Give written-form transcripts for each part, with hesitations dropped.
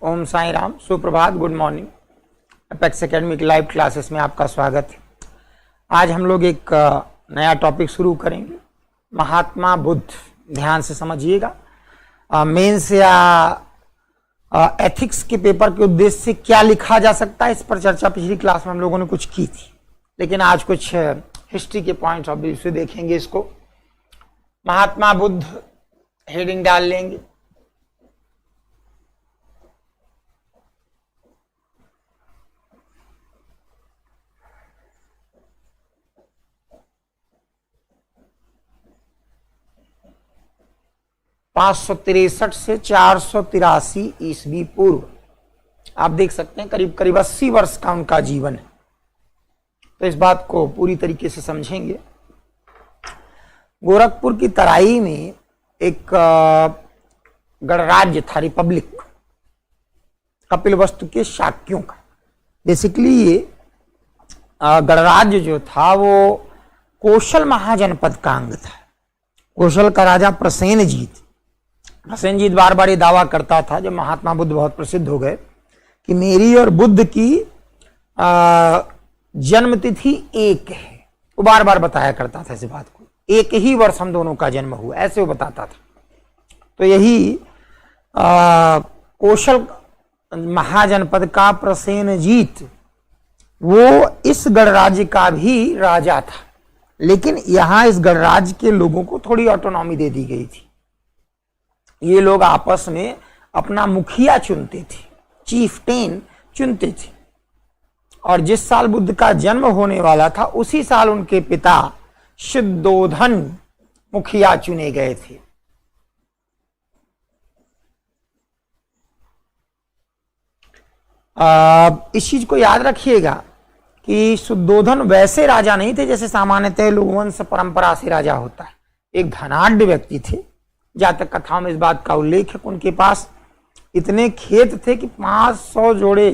ओम साई राम, सुप्रभात, good morning. Apex academy की live classes में आपका स्वागत है। आज हम लोग एक नया टॉपिक शुरू करेंगे, महात्मा बुद्ध। ध्यान से समझिएगा। मेंस या एथिक्स के पेपर के उद्देश्य से क्या लिखा जा सकता है, इस पर चर्चा पिछली क्लास में हम लोगों ने कुछ की थी, लेकिन आज कुछ हिस्ट्री के पॉइंट्स ऑफ व्यू से देखेंगे इसको। महात्मा बुद्ध हेडिंग डाल लेंगे। (563 से 483 ईस्वी पूर्व), आप देख सकते हैं करीब करीब 80 वर्ष का उनका जीवन है। तो इस बात को पूरी तरीके से समझेंगे। गोरखपुर की तराई में एक गणराज्य था, रिपब्लिक, कपिलवस्तु के शाक्यों का। बेसिकली ये गणराज्य जो था वो कौशल महाजनपद का अंग था। कौशल का राजा प्रसेनजीत बार बार ये दावा करता था, जब महात्मा बुद्ध बहुत प्रसिद्ध हो गए, कि मेरी और बुद्ध की जन्म तिथि एक है। वो बार बार बताया करता था इस बात को, एक ही वर्ष हम दोनों का जन्म हुआ, ऐसे वो बताता था। तो यही कौशल महाजनपद का प्रसेनजीत वो इस गणराज्य का भी राजा था, लेकिन यहां इस गणराज्य के लोगों को थोड़ी ऑटोनॉमी दे दी गई थी। ये लोग आपस में अपना मुखिया चुनते थे, चीफटेन चुनते थे, और जिस साल बुद्ध का जन्म होने वाला था उसी साल उनके पिता शुद्धोधन मुखिया चुने गए थे। इस चीज को याद रखिएगा कि शुद्धोधन वैसे राजा नहीं थे जैसे सामान्यतः लोग वंश परंपरा से राजा होता है। एक धनाढ्य व्यक्ति थे, जहां तक कथाओं में इस बात का उल्लेख है। उनके पास इतने खेत थे कि 500 जोड़े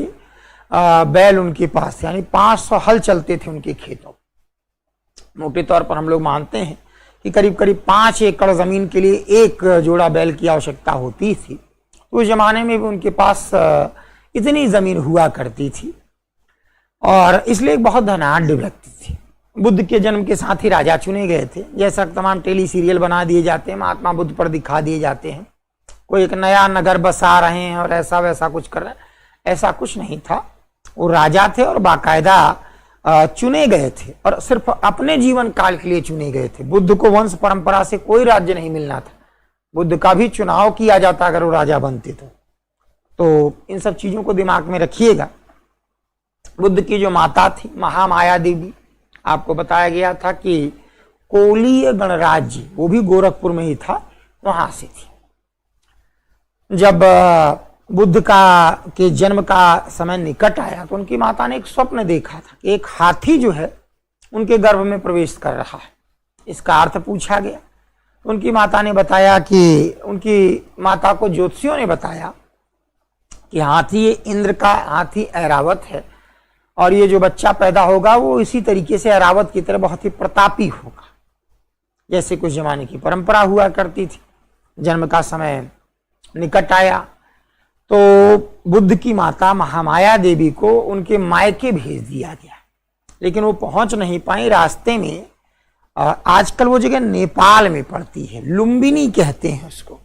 बैल उनके पास, यानी 500 हल चलते थे उनके खेतों। मोटे तौर पर हम लोग मानते हैं कि करीब करीब 5 एकड़ जमीन के लिए एक जोड़ा बैल की आवश्यकता होती थी। उस जमाने में भी उनके पास इतनी जमीन हुआ करती थी, और इसलिए एक बहुत धनाढ्य व्यक्ति थे। बुद्ध के जन्म के साथ ही राजा चुने गए थे। जैसा तमाम टेली सीरियल बना दिए जाते हैं, महात्मा बुद्ध पर दिखा दिए जाते हैं, कोई एक नया नगर बसा रहे हैं और ऐसा वैसा कुछ कर रहे हैं, ऐसा कुछ नहीं था। वो राजा थे और बाकायदा चुने गए थे, और सिर्फ अपने जीवन काल के लिए चुने गए थे। बुद्ध को वंश परंपरा से कोई राज्य नहीं मिलना था। बुद्ध का भी चुनाव किया जाता अगर वो राजा बनते तो इन सब चीजों को दिमाग में रखिएगा। बुद्ध की जो माता थी महामाया देवी, आपको बताया गया था कि कोलीय गणराज्य, वो भी गोरखपुर में ही था, वहां से थी। जब बुद्ध के जन्म का समय निकट आया तो उनकी माता ने एक स्वप्न देखा था कि एक हाथी जो है उनके गर्भ में प्रवेश कर रहा है। इसका अर्थ पूछा गया। उनकी माता ने बताया कि उनकी माता को ज्योतिषियों ने बताया कि हाथी, ये इंद्र का हाथी ऐरावत है, और ये जो बच्चा पैदा होगा वो इसी तरीके से ऐरावत की तरह बहुत ही प्रतापी होगा, जैसे कुछ जमाने की परंपरा हुआ करती थी। जन्म का समय निकट आया तो बुद्ध की माता महामाया देवी को उनके मायके भेज दिया गया, लेकिन वो पहुंच नहीं पाई। रास्ते में आजकल वो जगह नेपाल में पड़ती है, लुम्बिनी कहते हैं उसको।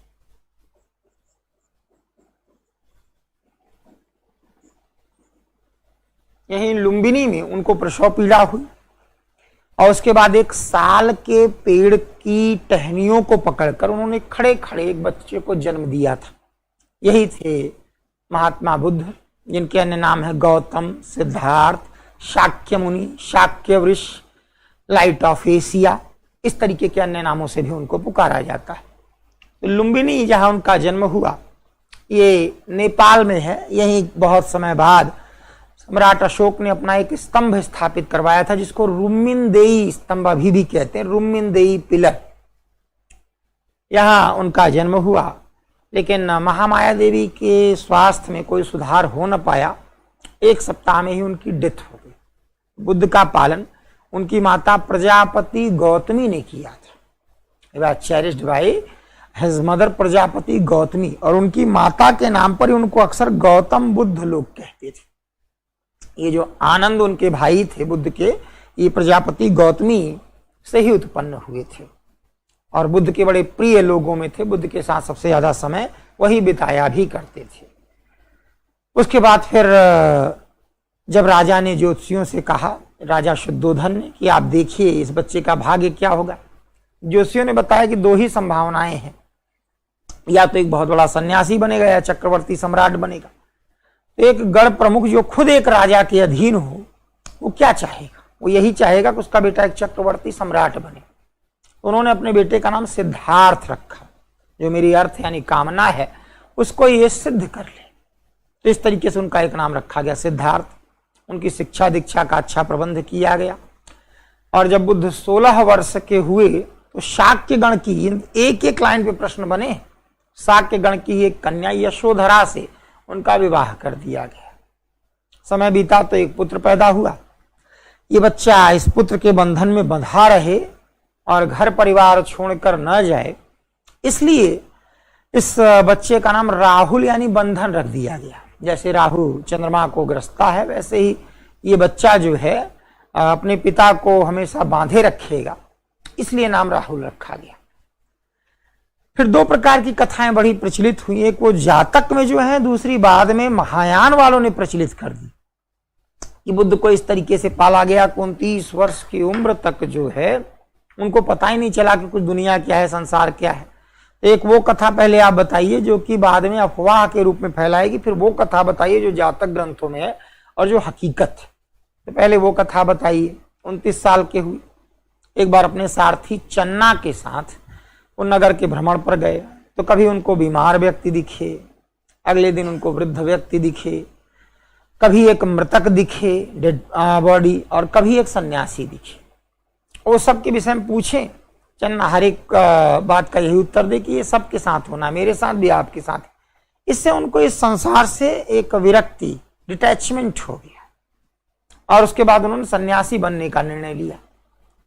यही लुम्बिनी में उनको प्रसव पीड़ा हुई, और उसके बाद एक साल के पेड़ की टहनियों को पकड़कर उन्होंने खड़े खड़े एक बच्चे को जन्म दिया था। यही थे महात्मा बुद्ध, जिनके अन्य नाम है गौतम, सिद्धार्थ, शाक्य मुनि, शाक्य वृष, लाइट ऑफ एशिया, इस तरीके के अन्य नामों से भी उनको पुकारा जाता है। तो लुम्बिनी जहां उनका जन्म हुआ ये नेपाल में है। यही बहुत समय बाद सम्राट अशोक ने अपना एक स्तंभ स्थापित करवाया था, जिसको रुम्मिनदेई स्तंभ अभी भी कहते हैं, रुम्मिनदेई पिलर। यहां उनका जन्म हुआ, लेकिन महामाया देवी के स्वास्थ्य में कोई सुधार हो न पाया। 1 सप्ताह में ही उनकी डेथ हो गई। बुद्ध का पालन उनकी माता प्रजापति गौतमी ने किया था। Cherished by his mother Prajapati Gautami, और उनकी माता के नाम पर ही उनको अक्सर गौतम बुद्ध लोग कहते थे। ये जो आनंद उनके भाई थे बुद्ध के, ये प्रजापति गौतमी से ही उत्पन्न हुए थे और बुद्ध के बड़े प्रिय लोगों में थे। बुद्ध के साथ सबसे ज्यादा समय वही बिताया भी करते थे। उसके बाद फिर जब राजा ने ज्योतिषियों से कहा, राजा शुद्धोधन ने, कि आप देखिए इस बच्चे का भाग्य क्या होगा। ज्योतिषियों ने बताया कि दो ही संभावनाएं हैं, या तो एक बहुत बड़ा सन्यासी बनेगा या चक्रवर्ती सम्राट बनेगा। एक गढ़ प्रमुख जो खुद एक राजा के अधीन हो, वो क्या चाहेगा? वो यही चाहेगा कि उसका बेटा एक चक्रवर्ती सम्राट बने। उन्होंने अपने बेटे का नाम सिद्धार्थ रखा, जो मेरी अर्थ यानी कामना है उसको ये सिद्ध कर ले। तो इस तरीके से उनका एक नाम रखा गया सिद्धार्थ। उनकी शिक्षा दीक्षा का अच्छा प्रबंध किया गया और जब बुद्ध 16 वर्ष के हुए तो शाक्य गण की, एक एक लाइन पे प्रश्न बने, शाक्य गण की एक कन्या यशोधरा से उनका विवाह कर दिया गया। समय बीता तो एक पुत्र पैदा हुआ। ये बच्चा इस पुत्र के बंधन में बंधा रहे और घर परिवार छोड़कर न जाए, इसलिए इस बच्चे का नाम राहुल यानी बंधन रख दिया गया। जैसे राहु चंद्रमा को ग्रसता है, वैसे ही ये बच्चा जो है अपने पिता को हमेशा बांधे रखेगा, इसलिए नाम राहुल रखा गया। फिर दो प्रकार की कथाएं बड़ी प्रचलित हुई। एक वो जातक में जो है, दूसरी बाद में महायान वालों ने प्रचलित कर दी कि बुद्ध को इस तरीके से पाला गया कि 29 वर्ष की उम्र तक जो है उनको पता ही नहीं चला कि कुछ दुनिया क्या है, संसार क्या है। एक वो कथा पहले आप बताइए जो कि बाद में अफवाह के रूप में फैलाएगी, फिर वो कथा बताइए जो जातक ग्रंथों में है और जो हकीकत है। तो पहले वो कथा बताइए। 29 साल के हुई, एक बार अपने सारथी चन्ना के साथ वो नगर के भ्रमण पर गए, तो कभी उनको बीमार व्यक्ति दिखे, अगले दिन उनको वृद्ध व्यक्ति दिखे, कभी एक मृतक दिखे डेड बॉडी, और कभी एक सन्यासी दिखे। वो सब के विषय में पूछे। चन्ना हर एक बात का यही उत्तर दे कि ये सबके साथ होना, मेरे साथ भी आपके साथ। इससे उनको इस संसार से एक विरक्ति, डिटैचमेंट हो गया और उसके बाद उन्होंने सन्यासी बनने का निर्णय लिया।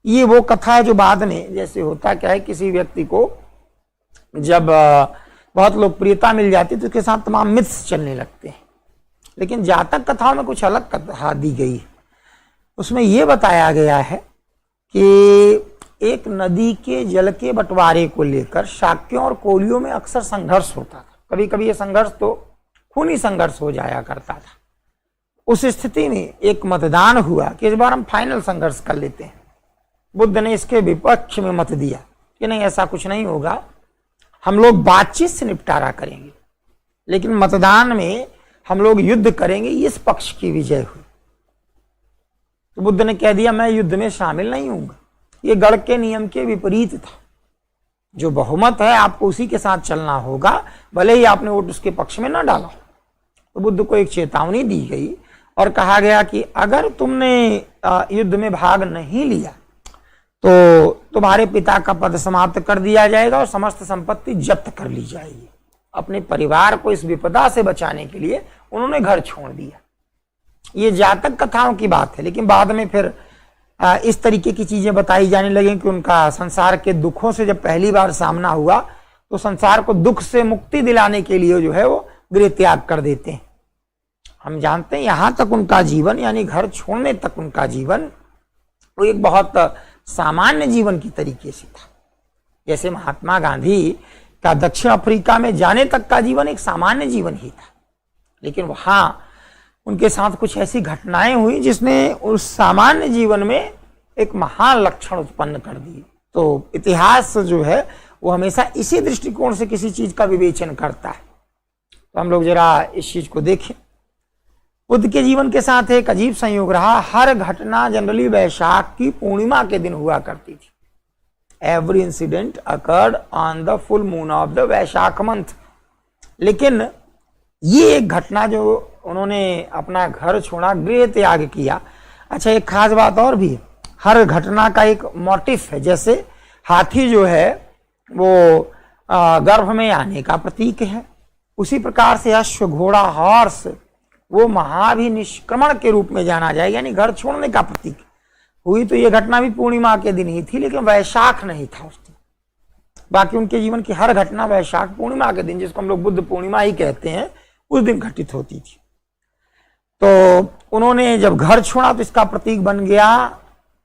ये वो कथा है जो बाद में, जैसे होता क्या है, किसी व्यक्ति को जब बहुत लोकप्रियता मिल जाती है तो उसके साथ तमाम मिथ्स चलने लगते हैं। लेकिन जातक कथाओं में कुछ अलग कथा दी गई है। उसमें यह बताया गया है कि एक नदी के जल के बंटवारे को लेकर शाक्यों और कोलियों में अक्सर संघर्ष होता था। कभी कभी ये संघर्ष तो खूनी संघर्ष हो जाया करता था। उस स्थिति में एक मतदान हुआ कि इस बार हम फाइनल संघर्ष कर लेते हैं। बुद्ध ने इसके विपक्ष में मत दिया कि नहीं, ऐसा कुछ नहीं होगा, हम लोग बातचीत से निपटारा करेंगे, लेकिन मतदान में हम लोग युद्ध करेंगे। इस पक्ष की विजय हुई। तो बुद्ध ने कह दिया मैं युद्ध में शामिल नहीं हूंगा। ये गढ़ के नियम के विपरीत था। जो बहुमत है आपको उसी के साथ चलना होगा, भले ही आपने वोट उसके पक्ष में ना डाला। तो बुद्ध को एक चेतावनी दी गई और कहा गया कि अगर तुमने युद्ध में भाग नहीं लिया तो तुम्हारे पिता का पद समाप्त कर दिया जाएगा और समस्त संपत्ति जब्त कर ली जाएगी। अपने परिवार को इस विपदा से बचाने के लिए उन्होंने घर छोड़ दिया। ये जातक कथाओं की बात है। लेकिन बाद में फिर इस तरीके की चीजें बताई जाने लगी कि उनका संसार के दुखों से जब पहली बार सामना हुआ तो संसार को दुख से मुक्ति दिलाने के लिए जो है वो गृह त्याग कर देते हैं। हम जानते हैं यहां तक उनका जीवन, यानी घर छोड़ने तक उनका जीवन वो एक बहुत सामान्य जीवन की तरीके से था। जैसे महात्मा गांधी का दक्षिण अफ्रीका में जाने तक का जीवन एक सामान्य जीवन ही था, लेकिन वहां उनके साथ कुछ ऐसी घटनाएं हुई जिसने उस सामान्य जीवन में एक महान लक्षण उत्पन्न कर दी। तो इतिहास जो है वो हमेशा इसी दृष्टिकोण से किसी चीज का विवेचन करता है। तो हम लोग जरा इस चीज को देखें। बुद्ध के जीवन के साथ एक अजीब संयोग रहा। हर घटना जनरली वैशाख की पूर्णिमा के दिन हुआ करती थी। Every incident occurred on the full moon of the Vaishakh month. लेकिन ये एक घटना जो उन्होंने अपना घर छोड़ा, गृह त्याग किया। अच्छा, एक खास बात और भी है, हर घटना का एक मोटिव है। जैसे हाथी जो है वो गर्भ में आने का प्रतीक है, उसी प्रकार से अश्व, घोड़ा, हॉर्स वो महाभिनिष्क्रमण के रूप में जाना जाएगा, यानी घर छोड़ने का प्रतीक। हुई तो ये घटना भी पूर्णिमा के दिन ही थी, लेकिन वैशाख नहीं था उस दिन। बाकी उनके जीवन की हर घटना वैशाख पूर्णिमा के दिन, जिसको हम लोग बुद्ध पूर्णिमा ही कहते हैं, उस दिन घटित होती थी। तो उन्होंने जब घर छोड़ा तो इसका प्रतीक बन गया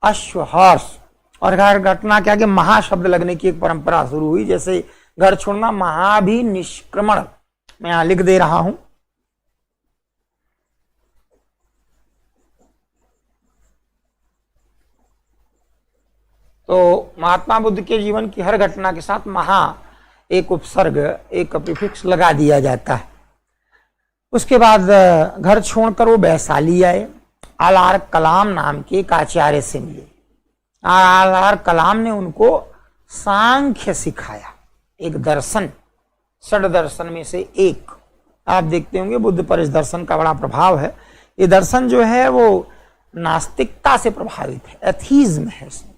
अश्वहर्ष। और हर घटना के आगे महाशब्द लगने की एक परंपरा शुरू हुई, जैसे घर छोड़ना महाभिनिष्क्रमण, मैं यहां लिख दे रहा हूं। तो महात्मा बुद्ध के जीवन की हर घटना के साथ महा एक उपसर्ग, एक प्रीफिक्स लगा दिया जाता है। उसके बाद घर छोड़कर वो वैशाली आए। आर कलाम नाम के एक आचार्य से मिले। आर कलाम ने उनको सांख्य सिखाया, एक दर्शन, षड दर्शन में से एक। आप देखते होंगे बुद्ध पर इस दर्शन का बड़ा प्रभाव है। ये दर्शन जो है वो नास्तिकता से प्रभावित है, एथीज्म है इसमें।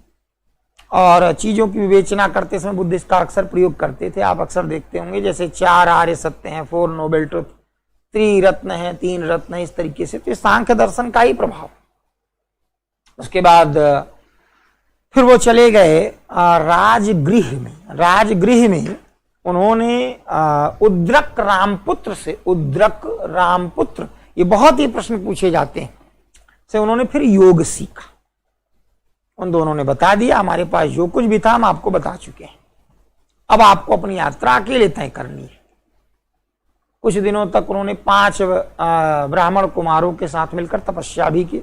और चीजों की विवेचना करते समय बुद्ध इसका अक्सर प्रयोग करते थे। आप अक्सर देखते होंगे जैसे 4 आर्य सत्य हैं, 4 नोबेल ट्रुथ, त्रिरत्न है, 3 रत्न है, इस तरीके से। तो सांख्य दर्शन का ही प्रभाव। उसके बाद फिर वो चले गए राजगृह में। राजगृह में उन्होंने उद्रक रामपुत्र से, उद्रक रामपुत्र, ये बहुत ही प्रश्न पूछे जाते हैं, से उन्होंने फिर योग सीखा। उन दोनों ने बता दिया हमारे पास जो कुछ भी था हम आपको बता चुके हैं, अब आपको अपनी यात्रा अकेले तय करनी है। कुछ दिनों तक उन्होंने 5 ब्राह्मण कुमारों के साथ मिलकर तपस्या भी की,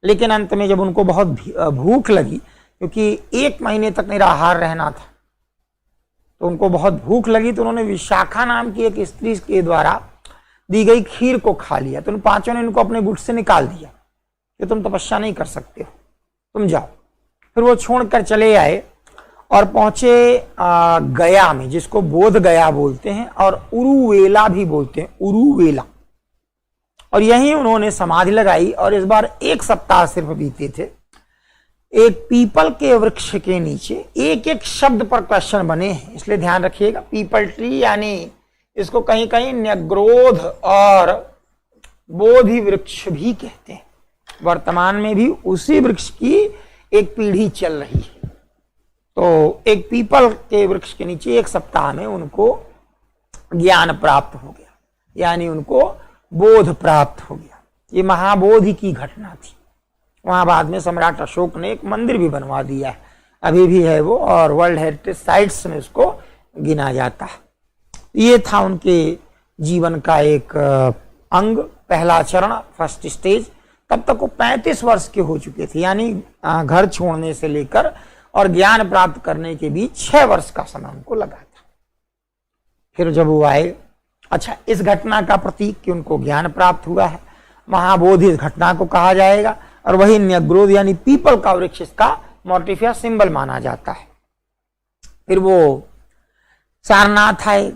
लेकिन अंत में जब उनको बहुत भूख लगी, क्योंकि 1 महीने तक निराहार रहना था, तो उनको बहुत भूख लगी, तो उन्होंने विशाखा नाम की एक स्त्री के द्वारा दी गई खीर को खा लिया। तो उन 5 ने उनको अपने गुट से निकाल दिया कि तुम तपस्या नहीं कर सकते हो, तुम जाओ। फिर वो छोड़कर चले आए और पहुंचे गया में, जिसको बोध गया बोलते हैं और उरुवेला भी बोलते हैं, उरुवेला। और यहीं उन्होंने समाधि लगाई। और इस बार 1 सप्ताह सिर्फ बीते थे। एक पीपल के वृक्ष के नीचे एक एक शब्द पर क्वेश्चन बने हैं, इसलिए ध्यान रखिएगा। पीपल ट्री यानी इसको कहीं कहीं न्यग्रोध और बोधि वृक्ष भी कहते हैं। वर्तमान में भी उसी वृक्ष की एक पीढ़ी चल रही है। तो एक पीपल के वृक्ष के नीचे 1 सप्ताह में उनको ज्ञान प्राप्त हो गया, यानी उनको बोध प्राप्त हो गया। ये महाबोधि की घटना थी। वहां बाद में सम्राट अशोक ने एक मंदिर भी बनवा दिया है, अभी भी है वो, और वर्ल्ड हेरिटेज साइट्स में उसको गिना जाता है। ये था उनके जीवन का एक अंग, पहला चरण, फर्स्ट स्टेज। तब तक वो 35 वर्ष के हो चुके थे, यानी घर छोड़ने से लेकर और ज्ञान प्राप्त करने के बीच 6 वर्ष का समय उनको लगा था। फिर जब वो आए, अच्छा, इस घटना का प्रतीक कि उनको ज्ञान प्राप्त हुआ है, महाबोधि इस घटना को कहा जाएगा। और वही न्यग्रोध यानी पीपल का वृक्ष इसका मोटिफ या सिंबल माना जाता है। फिर वो सारनाथ आए।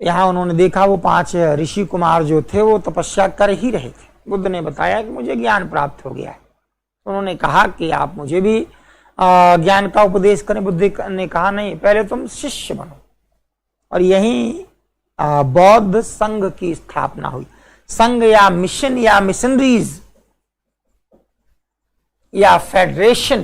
यहां उन्होंने देखा वो 5 ऋषि कुमार जो थे वो तपस्या कर ही रहे थे। बुद्ध ने बताया कि मुझे ज्ञान प्राप्त हो गया है। उन्होंने कहा कि आप मुझे भी ज्ञान का उपदेश करें। बुद्ध ने कहा नहीं, पहले तुम शिष्य बनो। और यही बौद्ध संघ की स्थापना हुई। संघ या मिशन या मिशनरीज या फेडरेशन,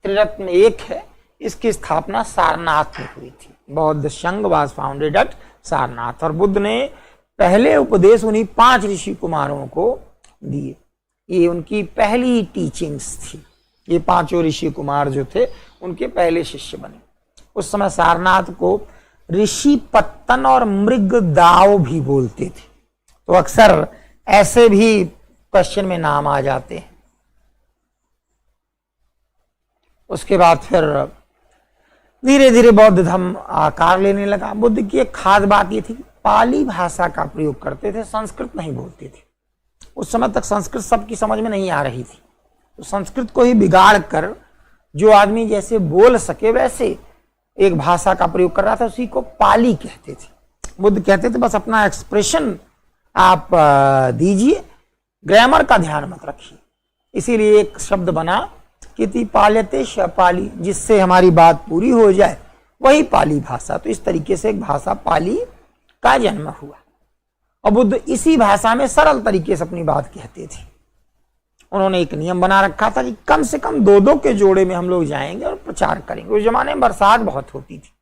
त्रिरत्न एक है, इसकी स्थापना सारनाथ में हुई थी। बौद्ध संघ वाज फाउंडेड एट सारनाथ। और बुद्ध ने पहले उपदेश उन्हीं 5 ऋषि कुमारों को दिए। ये उनकी पहली टीचिंग्स थी। ये 5 ऋषि कुमार जो थे उनके पहले शिष्य बने। उस समय सारनाथ को ऋषि पत्तन और मृग दाव भी बोलते थे। तो अक्सर ऐसे भी क्वेश्चन में नाम आ जाते हैं। उसके बाद फिर धीरे धीरे बौद्ध धर्म आकार लेने लगा। बुद्ध की एक खास बात ये थी कि पाली भाषा का प्रयोग करते थे, संस्कृत नहीं बोलते थे। उस समय तक संस्कृत सबकी समझ में नहीं आ रही थी, तो संस्कृत को ही बिगाड़ कर जो आदमी जैसे बोल सके वैसे एक भाषा का प्रयोग कर रहा था, उसी को पाली कहते थे। बुद्ध कहते थे बस अपना एक्सप्रेशन आप दीजिए, ग्रामर का ध्यान मत रखिए। इसीलिए एक शब्द बना कि पाल्यते शपाली, जिससे हमारी बात पूरी हो जाए, वही पाली भाषा। तो इस तरीके से एक भाषा पाली का जन्म हुआ। और बुद्ध इसी भाषा में सरल तरीके से अपनी बात कहते थे। उन्होंने एक नियम बना रखा था कि कम से कम 2-2 के जोड़े में हम लोग जाएंगे और प्रचार करेंगे। उस जमाने में बरसात बहुत होती थी,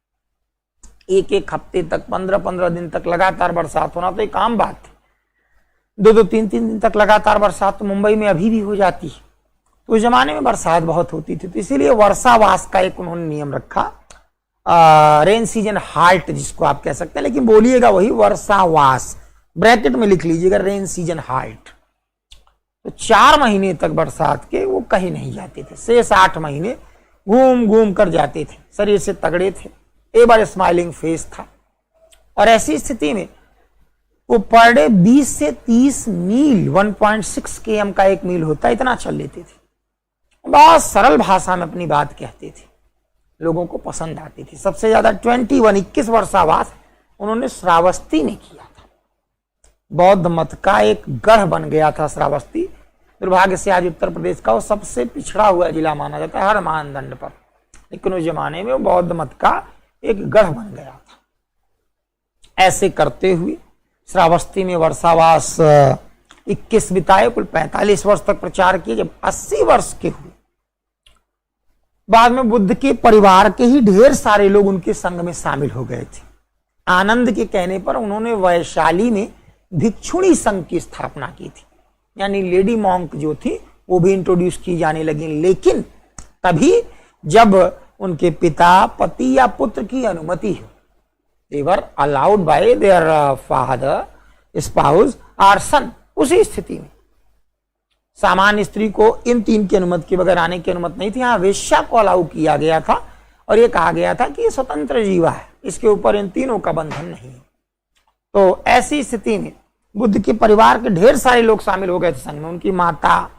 एक एक हफ्ते तक, 15-15 दिन तक लगातार बरसात होना तो एक आम बात थी। 2-2, 3-3 दिन तक लगातार बरसात तो मुंबई में अभी भी हो जाती है। तो उस जमाने में बरसात बहुत होती थी, तो इसीलिए वर्षावास का एक उन्होंने नियम रखा, रेन सीजन हाल्ट जिसको आप कह सकते हैं, लेकिन बोलिएगा वही वर्षावास, ब्रैकेट में लिख लीजिएगा रेन सीजन हाल्ट। तो 4 महीने तक बरसात के वो कहीं नहीं जाते थे, 6-8 महीने घूम घूम कर जाते थे, शरीर से तगड़े थे, एक बार स्माइलिंग फेस था। और ऐसी स्थिति में वो पर डे 20 से 30 मील, 1.6 km का एक मील होता है, इतना चल लेते थे। बहुत सरल भाषा में अपनी बात कहते थे, लोगों को पसंद आती थी। सबसे ज्यादा 21 वर्षावास उन्होंने श्रावस्ती में किया था। बौद्ध मत का एक गढ़ बन गया था श्रावस्ती। दुर्भाग्य से आज उत्तर प्रदेश का वो सबसे पिछड़ा हुआ जिला माना जाता है हर मानदंड पर, लेकिन उस जमाने में वो बौद्ध मत का एक गढ़ बन गया था। ऐसे करते हुए श्रावस्ती में वर्षावास 21 बिताए, कुल 45 वर्ष तक प्रचार किए। जब 80 वर्ष के हुए, बाद में बुद्ध के परिवार के ही ढेर सारे लोग उनके संग में शामिल हो गए थे। आनंद के कहने पर उन्होंने वैशाली में भिक्षुणी संघ की स्थापना की थी, यानी लेडी मॉन्क जो थी वो भी इंट्रोड्यूस की जाने लगी। लेकिन तभी जब उनके पिता, पति या पुत्र की अनुमति हो, they were allowed by their father, spouse or son। उसी स्थिति में सामान्य स्त्री को इन 3 की अनुमति के बगैर आने की अनुमति नहीं थी। यहाँ वेश्या को अलाउ किया गया था और ये कहा गया था कि ये स्वतंत्र जीवा है, इसके ऊपर इन तीनों का बंधन नहीं है। तो ऐसी स्थिति में बुद्ध के परिवार के ढेर सारे लोग शामिल हो गए थे संघ में। उनकी माता,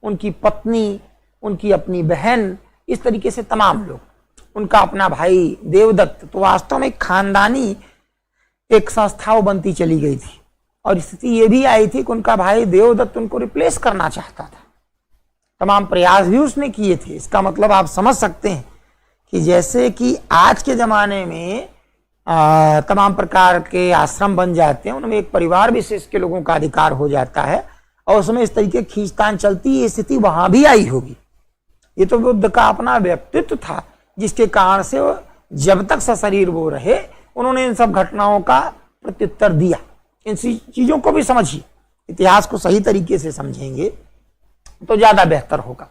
उनकी पत्नी, उनकी अपनी बहन, इस तरीके से तमाम लोग, उनका अपना भाई देवदत्त। तो वास्तव में खानदानी एक संस्था बनती चली गई थी। और स्थिति ये भी आई थी कि उनका भाई देवदत्त उनको रिप्लेस करना चाहता था। तमाम प्रयास भी उसने किए थे। इसका मतलब आप समझ सकते हैं कि जैसे कि आज के जमाने में तमाम प्रकार के आश्रम बन जाते हैं, उनमें एक परिवार विशेष के लोगों का अधिकार हो जाता है और उसमें इस तरीके की खींचतान चलती है। स्थिति वहां भी आई होगी। ये तो बुद्ध का अपना व्यक्तित्व था, जिसके कारण से जब तक सशरीर वो रहे उन्होंने इन सब घटनाओं का प्रत्युत्तर दिया। इन चीजों को भी समझिए, इतिहास को सही तरीके से समझेंगे तो ज्यादा बेहतर होगा।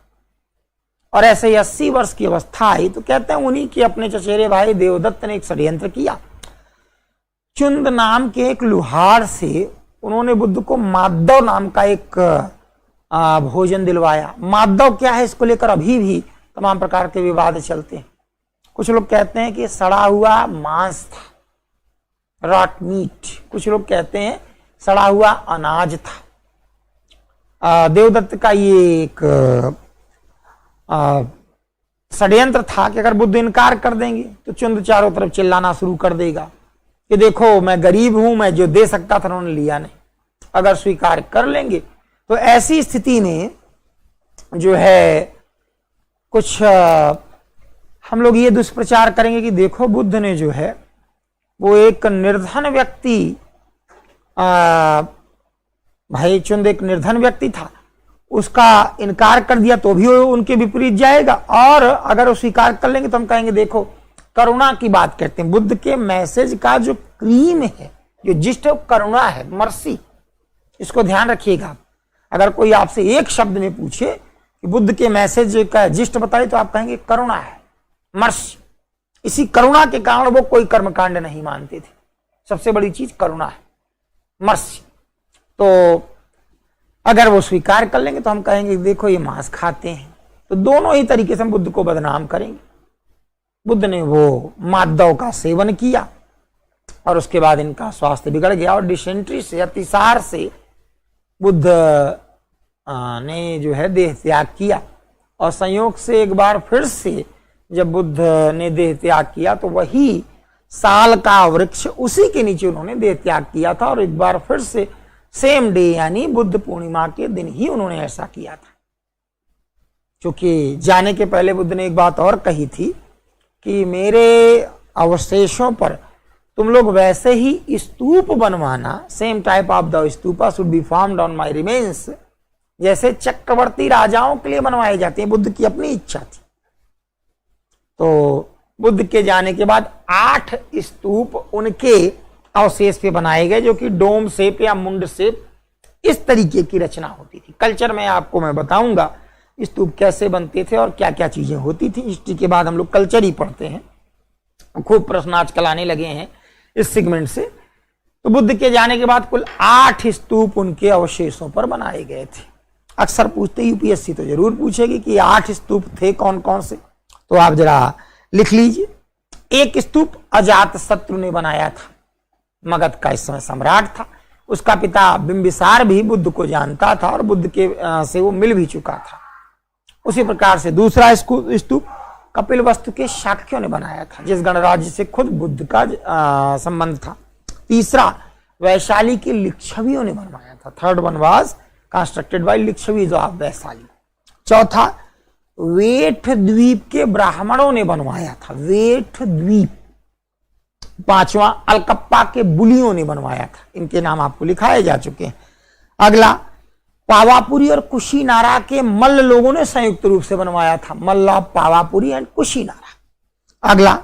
और ऐसे ही 80 वर्ष की अवस्था आई तो कहते हैं उन्हीं के अपने चचेरे भाई देवदत्त ने एक षड्यंत्र किया। चुंद नाम के एक लुहार से उन्होंने बुद्ध को माधव नाम का एक भोजन दिलवाया। माधव क्या है, इसको लेकर अभी भी तमाम प्रकार के विवाद चलते हैं। कुछ लोग कहते हैं कि सड़ा हुआ मांस था, रॉट मीट। कुछ लोग कहते हैं सड़ा हुआ अनाज था। देवदत्त का ये एक षड्यंत्र था कि अगर बुद्ध इनकार कर देंगे तो चुंद चारों तरफ चिल्लाना शुरू कर देगा कि देखो मैं गरीब हूं, मैं जो दे सकता था उन्होंने लिया नहीं। अगर स्वीकार कर लेंगे तो ऐसी स्थिति में जो है कुछ हम लोग ये दुष्प्रचार करेंगे कि देखो बुद्ध ने जो है वो एक निर्धन व्यक्ति, भाई चुंद एक निर्धन व्यक्ति था, उसका इनकार कर दिया तो भी वो उनके विपरीत जाएगा। और अगर वो स्वीकार कर लेंगे तो हम कहेंगे देखो करुणा की बात करते हैं। बुद्ध के मैसेज का जो क्रीम है, जो जिस्ट करुणा है, मर्सी, इसको ध्यान रखिएगा। अगर कोई आपसे एक शब्द में पूछे कि बुद्ध के मैसेज का जिस्ट बताइए तो आप कहेंगे करुणा है, मर्सी। इसी करुणा के कारण वो कोई कर्मकांड नहीं मानते थे। सबसे बड़ी चीज करुणा है, मर्सी। तो अगर वो स्वीकार कर लेंगे तो हम कहेंगे देखो ये मांस खाते हैं। तो दोनों ही तरीके से हम बुद्ध को बदनाम करेंगे। बुद्ध ने वो माधव का सेवन किया और उसके बाद इनका स्वास्थ्य बिगड़ गया और डिसेंट्री से, अतिसार से बुद्ध ने जो है देह त्याग किया। और संयोग से एक बार फिर से जब बुद्ध ने देह त्याग किया तो वही साल का वृक्ष, उसी के नीचे उन्होंने देह त्याग किया था। और एक बार फिर से सेम डे यानी बुद्ध पूर्णिमा के दिन ही उन्होंने ऐसा किया था। क्योंकि जाने के पहले बुद्ध ने एक बात और कही थी कि मेरे अवशेषों पर तुम लोग वैसे ही स्तूप बनवाना, same type of the stupa should be formed on my remains, जैसे चक्रवर्ती राजाओं के लिए बनवाए जाते हैं। बुद्ध की अपनी इच्छा थी। तो बुद्ध के जाने के बाद 8 स्तूप उनके अवशेष पे बनाए गए, जो कि डोम शेप या मुंड शेप इस तरीके की रचना होती थी। कल्चर में आपको मैं बताऊंगा स्तूप कैसे बनते थे और क्या क्या चीजें होती थी। हिस्ट्री के बाद हम लोग कल्चर ही पढ़ते हैं, खूब प्रश्न आजकल आने लगे हैं इस सेगमेंट से। तो बुद्ध के जाने के बाद कुल 8 स्तूप उनके अवशेषों पर बनाए गए थे। अक्सर पूछते, यूपीएससी तो जरूर पूछेगी कि 8 स्तूप थे कौन कौन से, तो आप जरा लिख लीजिए। एक स्तूप अजात शत्रु ने बनाया था, मगध का इस समय सम्राट था। उसका पिता बिंबिसार भी बुद्ध को जानता था और बुद्ध के से वो मिल भी चुका था। उसी प्रकार से दूसरा स्तूप कपिलवस्तु के शाक्यों ने बनाया था, जिस गणराज्य से खुद बुद्ध का संबंध था। तीसरा वैशाली के लिच्छवियों ने बनवाया था। Third one was constructed by Licchavis of Vaishali. चौथा वेठ द्वीप के ब्राह्मणों ने बनवाया था, वेठ द्वीप। पांचवा अलकप्पा के बुलियों ने बनवाया था, इनके नाम आपको लिखाए जा चुके हैं। अगला पावापुरी और कुशीनारा के मल्ल लोगों ने संयुक्त रूप से बनवाया था, मल्ल पावापुरी एंड कुशीनारा। अगला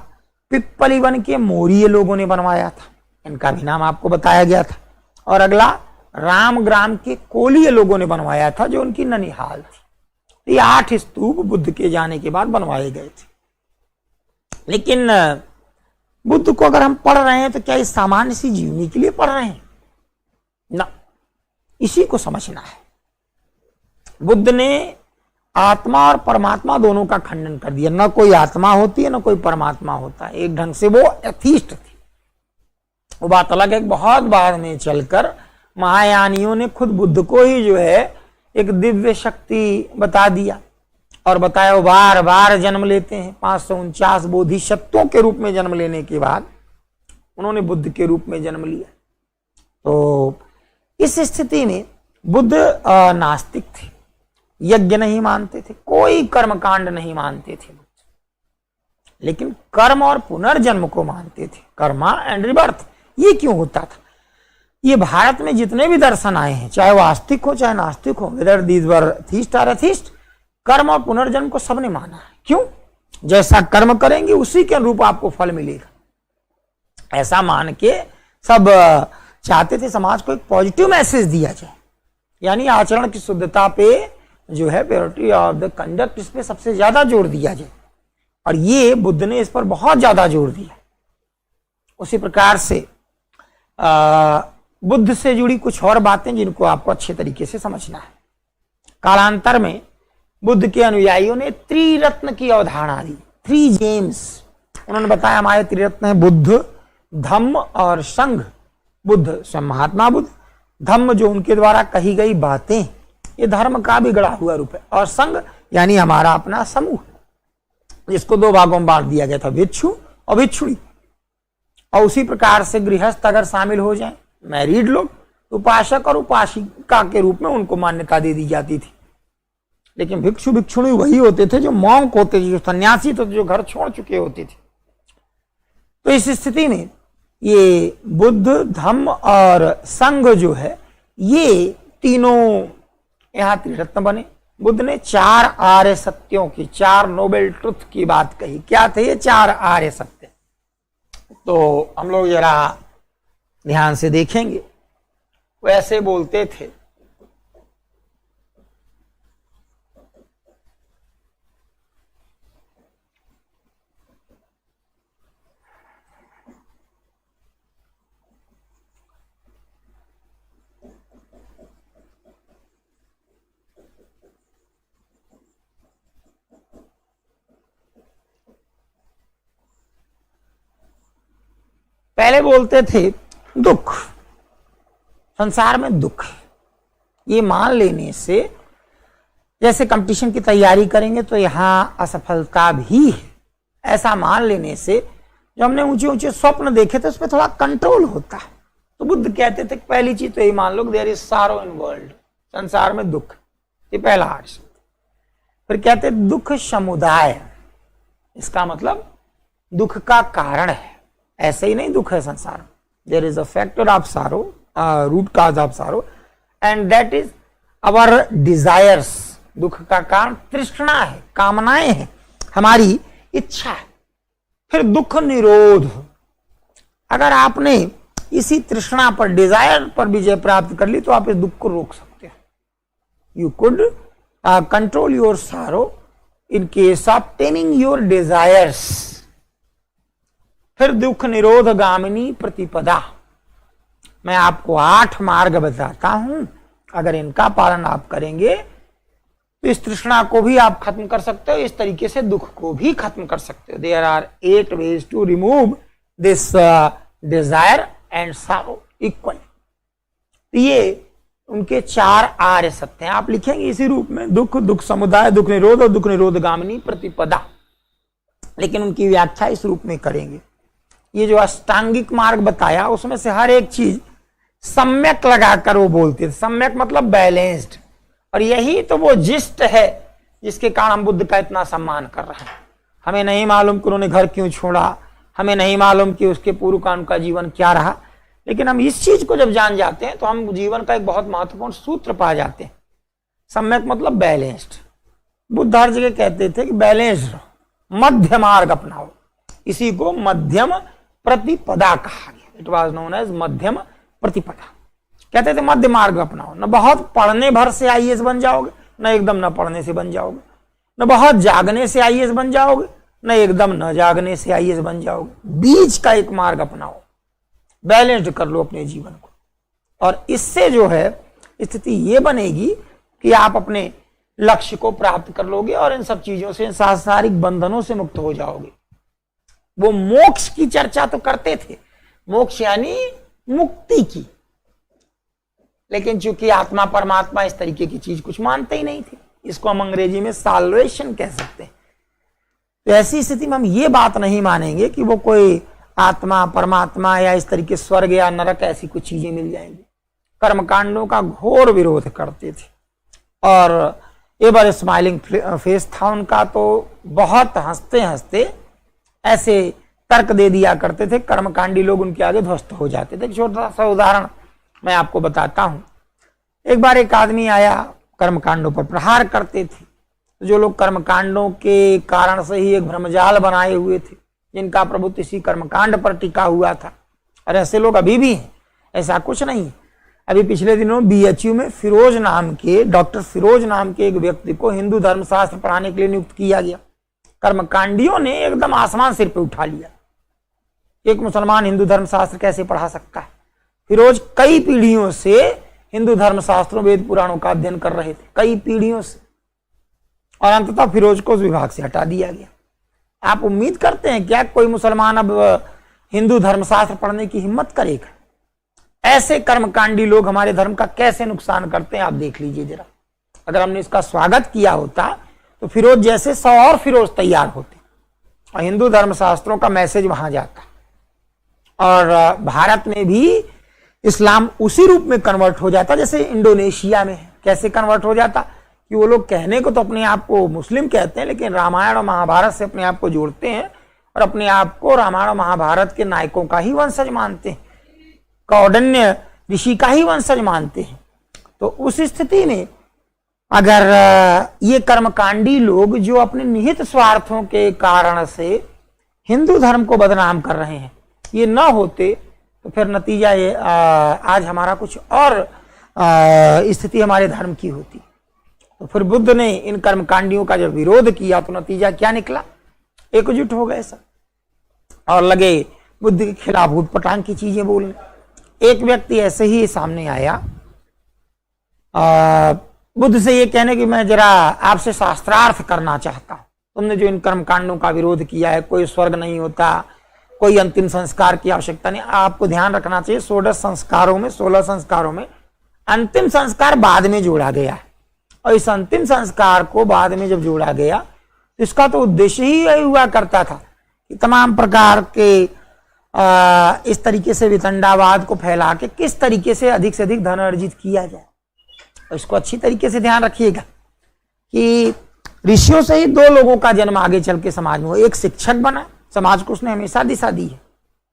पिप्पलीवन के मौर्य लोगों ने बनवाया था, इनका भी नाम आपको बताया गया था। और अगला रामग्राम के कोलीय लोगों ने बनवाया था, जो उनकी ननिहाल थी। ये 8 स्तूप बुद्ध के जाने के बाद बनवाए गए थे। लेकिन बुद्ध को अगर हम पढ़ रहे हैं तो क्या इस सामान्य सी जीवनी के लिए पढ़ रहे हैं? ना, इसी को समझना है। बुद्ध ने आत्मा और परमात्मा दोनों का खंडन कर दिया। न कोई आत्मा होती है, न कोई परमात्मा होता है। एक ढंग से वो एथीस्ट थी। वो बात अलग है, बहुत बाद में चलकर महायानियों ने खुद बुद्ध को ही जो है एक दिव्य शक्ति बता दिया और बताया वो बार बार जन्म लेते हैं। 549 बोधिसत्वों के रूप में जन्म लेने के बाद उन्होंने बुद्ध के रूप में जन्म लिया। तो इस स्थिति में बुद्ध नास्तिक थे, यज्ञ नहीं मानते थे, कोई कर्मकांड नहीं मानते थे, लेकिन कर्म और पुनर्जन्म को मानते थे। कर्मा एंड रिबर्थ, ये क्यों होता था? ये भारत में जितने भी दर्शन आए हैं, चाहे वो आस्तिक हो चाहे नास्तिक हो, वेदर दीज वर थीस्ट और एथीस्ट, कर्म और पुनर्जन्म को सबने माना है। क्यों? जैसा कर्म करेंगे उसी के अनुरूप आपको फल मिलेगा, ऐसा मान के सब चाहते थे समाज को एक पॉजिटिव मैसेज दिया जाए, यानी आचरण की शुद्धता पे जो है प्योरिटी ऑफ द कंडक्ट, इस पे सबसे ज्यादा जोर दिया जाए। और ये बुद्ध ने इस पर बहुत ज्यादा जोर दिया। उसी प्रकार से बुद्ध से जुड़ी कुछ और बातें जिनको आपको अच्छे तरीके से समझना है। कालांतर में बुद्ध के अनुयायियों ने त्रिरत्न की अवधारणा दी, 3 जेम्स। उन्होंने बताया हमारे त्रिरत्न है बुद्ध, धम्म और संघ। बुद्ध स्वयं महात्मा बुद्ध, धम्म जो उनके द्वारा कही गई बातें, ये धर्म का भी गढ़ा हुआ रूप है, और संघ यानी हमारा अपना समूह, जिसको 2 भागों में बांट दिया गया था, भिक्षु और भिक्षुणी। और उसी प्रकार से गृहस्थ अगर शामिल हो जाए, मैरिड लोग, उपासक और उपासिका के रूप में उनको मान्यता दे दी जाती थी। लेकिन भिक्षु भिक्षुणी वही होते थे जो मॉन्क होते थे, जो सन्यासी थे, जो घर छोड़ चुके होते थे। तो इस स्थिति में ये बुद्ध, धम्म और संघ जो है, ये तीनों यहां त्रिरत्न बने। बुद्ध ने 4 आर्य सत्यों की, 4 नोबेल ट्रुथ की बात कही। क्या थे ये 4 आर्य सत्य? तो हम लोग जरा ध्यान से देखेंगे। वो ऐसे बोलते थे, पहले बोलते थे दुख, संसार में दुख है, ये मान लेने से, जैसे कंपटीशन की तैयारी करेंगे तो यहां असफलता भी है, ऐसा मान लेने से जो हमने ऊंचे ऊंचे स्वप्न देखे थे उस पर थोड़ा कंट्रोल होता है। तो बुद्ध कहते थे पहली चीज तो यही मान लो, देयर इज सारो इन वर्ल्ड, संसार में दुख, ये पहला आर्ट। फिर कहते दुख समुदाय, इसका मतलब दुख का कारण है, ऐसे ही नहीं दुख है संसार में। There is a factor of sorrow, root cause of sorrow, and that is our desires. दुख का कारण तृष्णा है, कामनाएं हैं, हमारी इच्छा है। फिर दुख निरोध। अगर आपने इसी तृष्णा पर, डिजायर पर विजय प्राप्त कर ली तो आप इस दुख को रोक सकते हो। यू कुड कंट्रोल योर सारो in case of taming your desires. फिर दुख निरोध गामिनी प्रतिपदा। मैं आपको 8 मार्ग बताता हूं, अगर इनका पालन आप करेंगे तो इस तृष्णा को भी आप खत्म कर सकते हो, इस तरीके से दुख को भी खत्म कर सकते हो। There are 8 ways to remove this desire and sorrow equally. ये उनके 4 आर्य सत्य हैं। आप लिखेंगे इसी रूप में, दुख, दुख समुदाय, दुख निरोध और दुख निरोध गामिनी प्रतिपदा, लेकिन उनकी व्याख्या इस रूप में करेंगे। ये जो अष्टांगिक मार्ग बताया उसमें से हर एक चीज सम्यक लगाकर वो बोलते थे। सम्यक मतलब बैलेंस्ड, और यही तो वो जिस्ट है जिसके कारण हम बुद्ध का इतना सम्मान कर रहे हैं। हमें नहीं मालूम कि उन्होंने घर क्यों छोड़ा, हमें नहीं मालूम कि उसके पूर्व का उनका जीवन क्या रहा, लेकिन हम इस चीज को जब जान जाते हैं तो हम जीवन का एक बहुत महत्वपूर्ण सूत्र पा जाते हैं। सम्यक मतलब बैलेंस्ड। बुद्ध हर जगह कहते थे कि बैलेंस्ड रहो, मध्य मार्ग अपनाओ। इसी को मध्यम प्रतिपदा कहा गया। इट वॉज नोन एज मध्यम प्रतिपदा। कहते थे मध्य मार्ग अपनाओ, न बहुत पढ़ने भर से आईएएस बन जाओगे, न एकदम न पढ़ने से बन जाओगे, न बहुत जागने से आईएएस बन जाओगे, न एकदम न जागने से आईएएस बन जाओगे। बीच का एक मार्ग अपनाओ, बैलेंस्ड कर लो अपने जीवन को, और इससे जो है स्थिति ये बनेगी कि आप अपने लक्ष्य को प्राप्त कर लोगे और इन सब चीजों से, इन सांसारिक बंधनों से मुक्त हो जाओगे। वो मोक्ष की चर्चा तो करते थे, मोक्ष यानी मुक्ति की, लेकिन चूंकि आत्मा परमात्मा इस तरीके की चीज कुछ मानते ही नहीं थे। इसको हम अंग्रेजी में साल्वेशन कह सकते हैं। तो ऐसी स्थिति में हम ये बात नहीं मानेंगे कि वो कोई आत्मा परमात्मा या इस तरीके स्वर्ग या नरक ऐसी कुछ चीजें मिल जाएंगी। कर्मकांडों का घोर विरोध करते थे, और एवर स्माइलिंग फेस था उनका, तो बहुत हंसते हंसते ऐसे तर्क दे दिया करते थे। कर्मकांडी लोग उनके आगे ध्वस्त हो जाते थे। छोटा सा उदाहरण मैं आपको बताता हूं। एक बार एक आदमी आया, कर्मकांडों पर प्रहार करते थे। जो लोग कर्मकांडों के कारण से ही एक भ्रमजाल बनाए हुए थे, जिनका प्रभुत्व इसी कर्मकांड पर टिका हुआ था, और ऐसे लोग अभी भी हैं, ऐसा कुछ नहीं। अभी पिछले दिनों बीएचयू में फिरोज नाम के, डॉक्टर फिरोज नाम के एक व्यक्ति को हिंदू धर्मशास्त्र पढ़ाने के लिए नियुक्त किया गया। कर्मकांडियों ने एकदम आसमान सिर पे उठा लिया। एक मुसलमान हिंदू धर्मशास्त्र कैसे पढ़ा सकता है? फिरोज कई पीढ़ियों से हिंदू धर्मशास्त्रों, वेद पुराणों का अध्ययन कर रहे थे, कई पीढ़ियों से, और अंततः फिरोज को उस विभाग से हटा दिया गया। आप उम्मीद करते हैं क्या कोई मुसलमान अब हिंदू धर्मशास्त्र पढ़ने की हिम्मत करेगा? ऐसे कर्मकांडी लोग हमारे धर्म का कैसे नुकसान करते हैं, आप देख लीजिए जरा। अगर हमने इसका स्वागत किया होता तो फिरोज जैसे 100 और फिरोज तैयार होते, और हिंदू धर्मशास्त्रों का मैसेज वहां जाता, और भारत में भी इस्लाम उसी रूप में कन्वर्ट हो जाता जैसे इंडोनेशिया में है। कैसे कन्वर्ट हो जाता कि वो लोग कहने को तो अपने आप को मुस्लिम कहते हैं, लेकिन रामायण और महाभारत से अपने आप को जोड़ते हैं, और अपने आप को रामायण और महाभारत के नायकों का ही वंशज मानते हैं, कौंडिन्य ऋषि का ही वंशज मानते हैं। तो उस स्थिति में अगर ये कर्मकांडी लोग जो अपने निहित स्वार्थों के कारण से हिंदू धर्म को बदनाम कर रहे हैं, ये न होते तो फिर नतीजा ये आज हमारा कुछ और स्थिति हमारे धर्म की होती। तो फिर बुद्ध ने इन कर्मकांडियों का जब विरोध किया तो नतीजा क्या निकला? एकजुट हो गए सब और लगे बुद्ध के खिलाफ उटपटांग की चीजें बोलने। एक व्यक्ति ऐसे ही सामने आया बुद्ध से ये कहने कि मैं जरा आपसे शास्त्रार्थ करना चाहता हूं। तुमने जो इन कर्मकांडों का विरोध किया है, कोई स्वर्ग नहीं होता, कोई अंतिम संस्कार की आवश्यकता नहीं। आपको ध्यान रखना चाहिए 16 संस्कारों में अंतिम संस्कार बाद में जोड़ा गया है, और इस अंतिम संस्कार को बाद में जब जोड़ा गया तो इसका तो उद्देश्य ही यही हुआ करता था कि तमाम प्रकार के इस तरीके से वितंडावाद को फैला के किस तरीके से अधिक धन अर्जित किया जाए। और इसको अच्छी तरीके से ध्यान रखिएगा कि ऋषियों से ही 2 लोगों का जन्म आगे चल के समाज में हो। एक शिक्षक बना, समाज को उसने हमेशा दिशा दी है।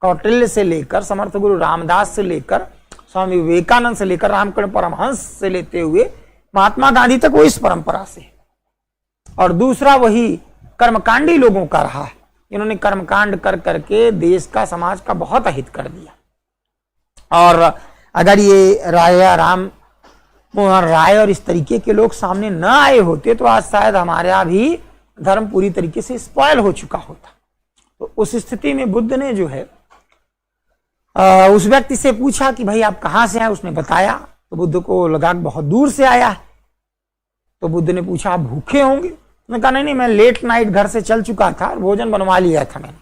कौटिल्य से लेकर समर्थ गुरु रामदास से लेकर स्वामी विवेकानंद से लेकर रामकृष्ण परमहंस से लेते हुए महात्मा गांधी तक वो इस परंपरा से। और दूसरा वही कर्मकांडी लोगों का रहा है इन्होंने कर्मकांड कर करके देश का, समाज का बहुत अहित कर दिया। और अगर ये राम मोहन राय और इस तरीके के लोग सामने न आए होते तो आज शायद हमारा भी धर्म पूरी तरीके से स्पॉयल हो चुका होता। तो उस स्थिति में बुद्ध ने जो है उस व्यक्ति से पूछा कि भाई आप कहां से आए। उसने बताया तो बुद्ध को लगा बहुत दूर से आया है। तो बुद्ध ने पूछा आप भूखे होंगे। उसने कहा नहीं, मैं लेट नाइट घर से चल चुका था, भोजन बनवा लिया था मैंने,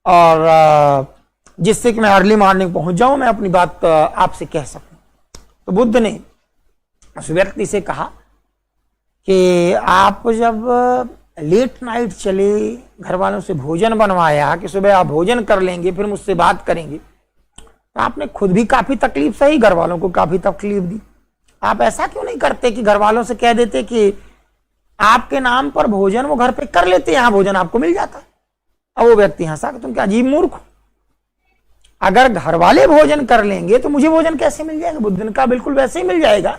और जिससे कि मैं अर्ली मॉर्निंग पहुंच जाऊं, मैं अपनी बात आपसे कह सकूं। तो बुद्ध ने उस व्यक्ति से कहा कि आप जब लेट नाइट चले, घर वालों से भोजन बनवाया कि सुबह आप भोजन कर लेंगे फिर मुझसे बात करेंगे, तो आपने खुद भी काफी तकलीफ सही, घर वालों को काफी तकलीफ दी। आप ऐसा क्यों नहीं करते कि घर वालों से कह देते कि आपके नाम पर भोजन वो घर पे कर लेते, यहां भोजन आपको मिल जाता। अब वो व्यक्ति हंसा कि तुम क्या अजीब मूर्ख हो, अगर घर वाले भोजन कर लेंगे तो मुझे भोजन कैसे मिल जाएगा। बुद्ध ने कहा बिल्कुल वैसे ही मिल जाएगा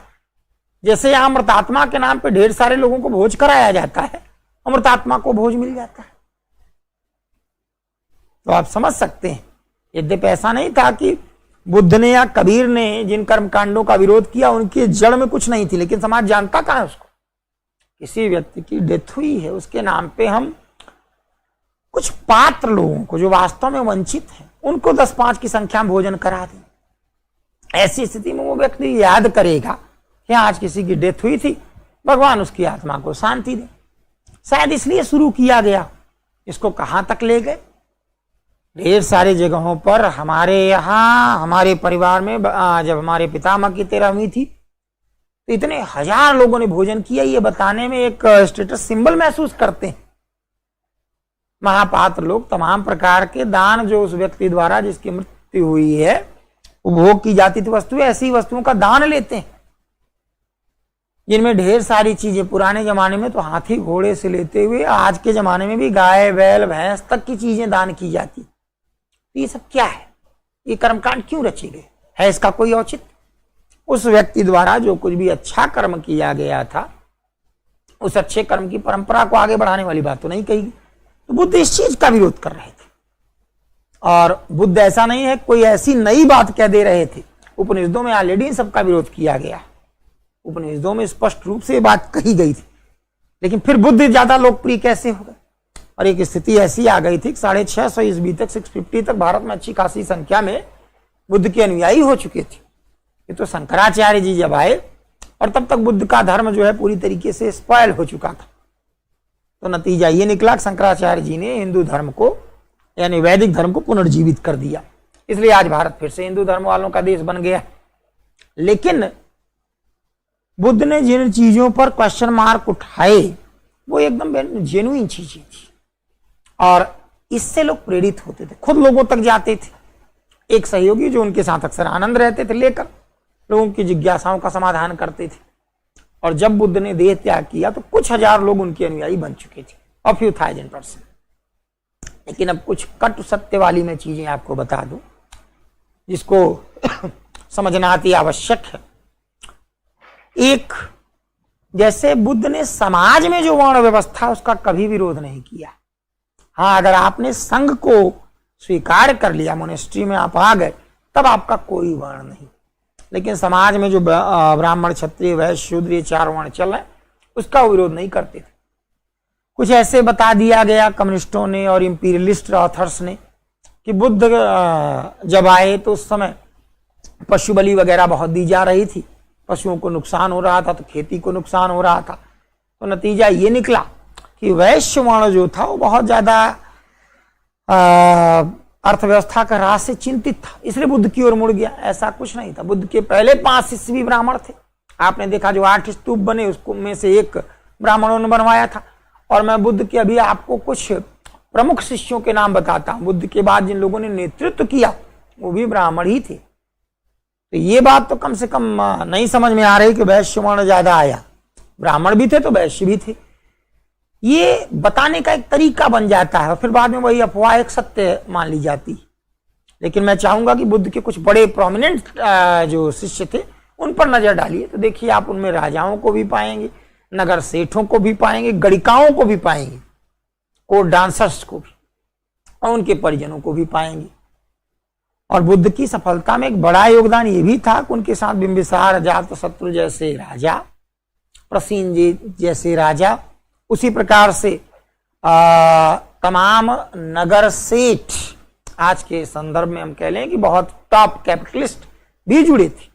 जैसे यहां अमृतात्मा के नाम पे ढेर सारे लोगों को भोज कराया जाता है, अमृतात्मा को भोज मिल जाता है। तो आप समझ सकते हैं, यद्यपि ऐसा नहीं था कि बुद्ध ने या कबीर ने जिन कर्मकांडों का विरोध किया उनकी जड़ में कुछ नहीं थी, लेकिन समाज जानता कहां है उसको। किसी व्यक्ति की डेथ हुई है, उसके नाम पे हम कुछ पात्र लोगों को जो वास्तव में वंचित हैं उनको 10-5 की संख्या में भोजन करा दें। ऐसी स्थिति में वो व्यक्ति याद करेगा कि आज किसी की डेथ हुई थी, भगवान उसकी आत्मा को शांति दे। शायद इसलिए शुरू किया गया। इसको कहां तक ले गए, ढेर सारी जगहों पर। हमारे यहाँ, हमारे परिवार में जब हमारे पितामह की 13वीं थी तो इतने 1000 लोगों ने भोजन किया, ये बताने में एक स्टेटस सिंबल महसूस करते हैं। महापात्र लोग तमाम प्रकार के दान जो उस व्यक्ति द्वारा जिसकी मृत्यु हुई है उपभोग की जाती थी वस्तुएं, ऐसी वस्तुओं का दान लेते हैं जिनमें ढेर सारी चीजें। पुराने जमाने में तो हाथी घोड़े से लेते हुए आज के जमाने में भी गाय बैल भैंस तक की चीजें दान की जाती। तो ये सब क्या है, ये कर्मकांड क्यों रचे गए, है इसका कोई औचित्य? उस व्यक्ति द्वारा जो कुछ भी अच्छा कर्म किया गया था उस अच्छे कर्म की परंपरा को आगे बढ़ाने वाली बात तो नहीं कही। तो बुद्ध इस चीज का विरोध कर रहे थे। और बुद्ध ऐसा नहीं है कोई ऐसी नई बात कह दे रहे थे, उपनिषदों में ऑलरेडी इन सबका विरोध किया गया। उपनिषदों में स्पष्ट रूप से ये बात कही गई थी, लेकिन फिर बुद्ध ज्यादा लोकप्रिय कैसे हो गए। और एक स्थिति ऐसी आ गई थी 650 ईस्वी तक, 650 तक भारत में अच्छी खासी संख्या में बुद्ध के अनुयायी हो चुके थे। ये तो शंकराचार्य जी जब आए और तब तक बुद्ध का धर्म जो है पूरी तरीके से स्पॉयल हो चुका था। तो नतीजा ये निकला कि शंकराचार्य जी ने हिंदू धर्म को यानी वैदिक धर्म को पुनर्जीवित कर दिया। इसलिए आज भारत फिर से हिंदू धर्म वालों का देश बन गया। लेकिन बुद्ध ने जिन चीजों पर क्वेश्चन मार्क उठाए वो एकदम जेन्युइन चीजें थी और इससे लोग प्रेरित होते थे, खुद लोगों तक जाते थे। एक सहयोगी जो उनके साथ अक्सर आनंद रहते थे लेकर लोगों की जिज्ञासाओं का समाधान करते थे। और जब बुद्ध ने देह त्याग किया तो कुछ 1000 लोग उनके अनुयायी बन चुके थे, a few thousand person। लेकिन अब कुछ कटु सत्य वाली मैं चीजें आपको बता दूं जिसको समझना अति आवश्यक है। एक, जैसे बुद्ध ने समाज में जो वर्ण व्यवस्था उसका कभी विरोध नहीं किया। हाँ, अगर आपने संघ को स्वीकार कर लिया, मोनेस्ट्री में आप आ गए, तब आपका कोई वर्ण नहीं। लेकिन समाज में जो ब्राह्मण क्षत्रिय वैश्य शूद्र ये 4 वर्ण चल रहे उसका विरोध नहीं करते थे। कुछ ऐसे बता दिया गया कम्युनिस्टों ने और इंपीरियलिस्ट ऑथर्स ने कि बुद्ध जब आए तो उस समय पशु बलि वगैरह बहुत दी जा रही थी, पशुओं को नुकसान हो रहा था तो खेती को नुकसान हो रहा था। तो नतीजा ये निकला कि वैश्य वर्ण जो था वो बहुत ज्यादा अर्थव्यवस्था का ह्रास से चिंतित था, इसलिए बुद्ध की ओर मुड़ गया। ऐसा कुछ नहीं था। बुद्ध के पहले 5 शिष्य भी ब्राह्मण थे। आपने देखा जो 8 स्तूप बने उसको में से एक ब्राह्मणों ने बनवाया था। और मैं बुद्ध के अभी आपको कुछ प्रमुख शिष्यों के नाम बताता हूं। बुद्ध के बाद जिन लोगों ने नेतृत्व किया वो भी ब्राह्मण ही थे। तो ये बात तो कम से कम नहीं समझ में आ रही कि वैश्य वर्ण ज्यादा आया, ब्राह्मण भी थे तो वैश्य भी थे। ये बताने का एक तरीका बन जाता है और फिर बाद में वही अफवाह एक सत्य मान ली जाती। लेकिन मैं चाहूंगा कि बुद्ध के कुछ बड़े प्रोमिनेंट जो शिष्य थे उन पर नजर डालिए तो देखिए आप उनमें राजाओं को भी पाएंगे, नगर सेठों को भी पाएंगे, गणिकाओं को भी पाएंगे। कोर्ट डांसर्स को भी और उनके परिजनों को भी पाएंगे। और बुद्ध की सफलता में एक बड़ा योगदान ये भी था कि उनके साथ बिंबिसार, अजातशत्रु जैसे राजा, प्रसेनजीत जैसे राजा, उसी प्रकार से तमाम नगर सेठ, आज के संदर्भ में हम कह लें कि बहुत टॉप कैपिटलिस्ट भी जुड़े थे।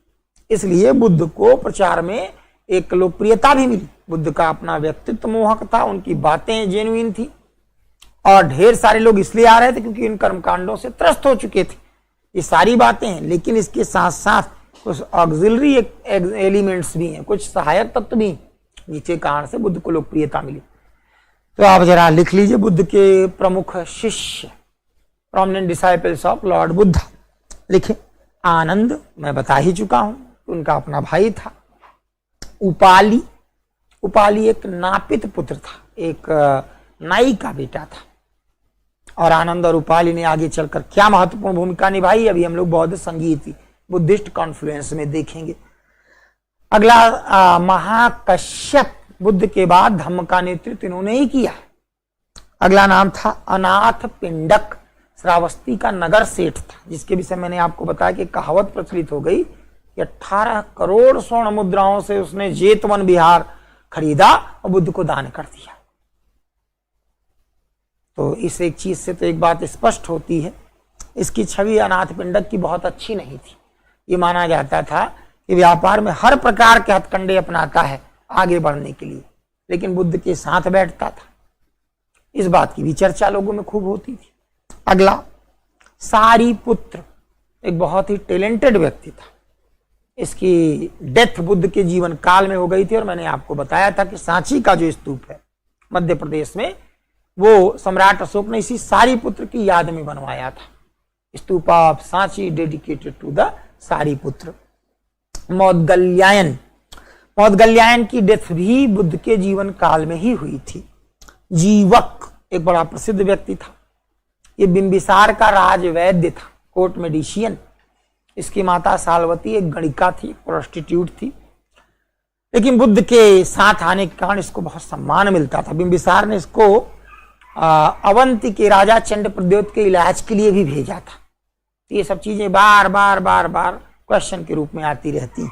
इसलिए बुद्ध को प्रचार में एक लोकप्रियता भी मिली। बुद्ध का अपना व्यक्तित्व मोहक था, उनकी बातें जेन्युइन थी और ढेर सारे लोग इसलिए आ रहे थे क्योंकि इन कर्मकांडों से त्रस्त हो चुके थे। ये सारी बातें हैं, लेकिन इसके साथ साथ कुछ ऑक्सिलरी एलिमेंट्स भी हैं, कुछ सहायक तत्व भी, जिसके कारण से बुद्ध को लोकप्रियता मिली। तो आप जरा लिख लीजिए, बुद्ध के प्रमुख शिष्य, prominent disciples of Lord Buddha. लिखे, आनंद मैं बता ही चुका हूं, उनका अपना भाई था। उपाली, उपाली एक नापित पुत्र था, एक नाई का बेटा था। और आनंद और उपाली ने आगे चलकर क्या महत्वपूर्ण भूमिका निभाई, अभी हम लोग बौद्ध संगीत बुद्धिस्ट कॉन्फ्लुएंस में देखेंगे। अगला महाकश्यप, बुद्ध के बाद धम्म का नेतृत्व इन्होंने ही किया। अगला नाम था अनाथ पिंडक, श्रावस्ती का नगर सेठ था, जिसके विषय मैंने आपको बताया कि कहावत प्रचलित हो गई कि 18 करोड़ स्वर्ण मुद्राओं से उसने जेतवन विहार खरीदा और बुद्ध को दान कर दिया। तो इस एक चीज से तो एक बात स्पष्ट होती है, इसकी छवि अनाथ पिंडक की बहुत अच्छी नहीं थी। ये माना जाता था कि व्यापार में हर प्रकार के हथकंडे अपनाता है आगे बढ़ने के लिए, लेकिन बुद्ध के साथ बैठता था। इस बात की भी चर्चा लोगों में खूब होती थी। अगला सारीपुत्र, एक बहुत ही टैलेंटेड व्यक्ति था। इसकी डेथ बुद्ध के जीवन काल में हो गई थी और मैंने आपको बताया था कि सांची का जो स्तूप है मध्य प्रदेश में, वो सम्राट अशोक ने इसी सारीपुत्र की याद में बनवाया था। स्तूप of Sanchi dedicated to the Sariputra. Maudgalyayana, Maudgalyayana की डेथ भी बुद्ध के जीवन काल में ही हुई थी। जीवक एक बड़ा प्रसिद्ध व्यक्ति था। ये बिंबिसार का राजवैद्य था, कोर्ट मेडिशियन। इसकी माता सालवती एक गणिका थी, प्रोस्टिट्यूट थी, लेकिन बुद्ध के साथ आने के कारण इसको बहुत सम्मान मिलता था। बिंबिसार ने इसको अवंती के राजा चंड प्रद्योत के इलाज के लिए भी भेजा था। ये सब चीजें बार बार बार बार क्वेश्चन के रूप में आती रहती।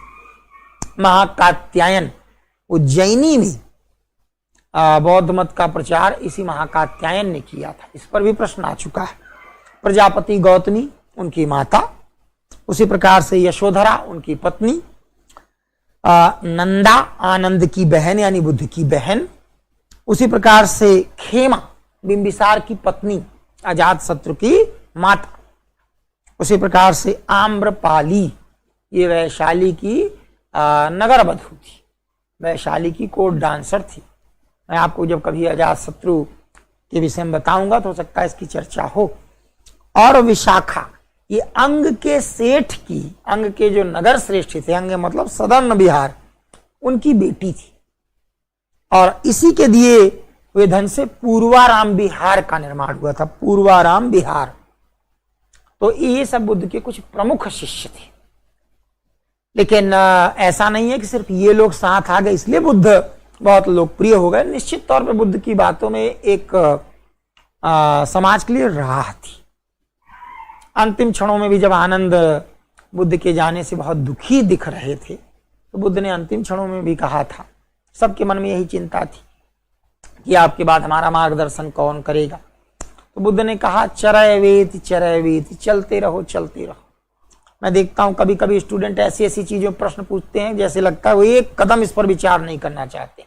महाकात्यायन, उज्जैनी में बौद्ध मत का प्रचार इसी महाकात्यायन ने किया था। इस पर भी प्रश्न आ चुका है। प्रजापति गौतमी उनकी माता, उसी प्रकार से यशोधरा उनकी पत्नी, नंदा आनंद की बहन यानी बुद्ध की बहन, उसी प्रकार से खेमा बिंबिसार की पत्नी, अजातशत्रु की माता, उसी प्रकार से आम्रपाली ये वैशाली की नगर बधू थी, वैशाली की कोर्ट डांसर थी। मैं आपको जब कभी अजातशत्रु के विषय में बताऊंगा तो हो सकता है इसकी चर्चा हो। और विशाखा ये अंग के सेठ की, अंग के जो नगर श्रेष्ठ थे, अंग मतलब सदर्न बिहार, उनकी बेटी थी। और इसी के दिए हुए धन से पूर्वाराम बिहार का निर्माण हुआ था, पूर्वाराम बिहार। तो ये सब बुद्ध के कुछ प्रमुख शिष्य थे। लेकिन ऐसा नहीं है कि सिर्फ ये लोग साथ आ गए इसलिए बुद्ध बहुत लोकप्रिय हो गए। निश्चित तौर पे बुद्ध की बातों में एक समाज के लिए राह थी। अंतिम क्षणों में भी जब आनंद बुद्ध के जाने से बहुत दुखी दिख रहे थे, तो बुद्ध ने अंतिम क्षणों में भी कहा था, सबके मन में यही चिंता थी कि आपके बाद हमारा मार्गदर्शन कौन करेगा। तो बुद्ध ने कहा, चरैवेति चरैवेति, चलते रहो चलते रहो। मैं देखता हूं कभी कभी स्टूडेंट ऐसी ऐसी चीजों प्रश्न पूछते हैं जैसे लगता है वो एक कदम इस पर विचार नहीं करना चाहते।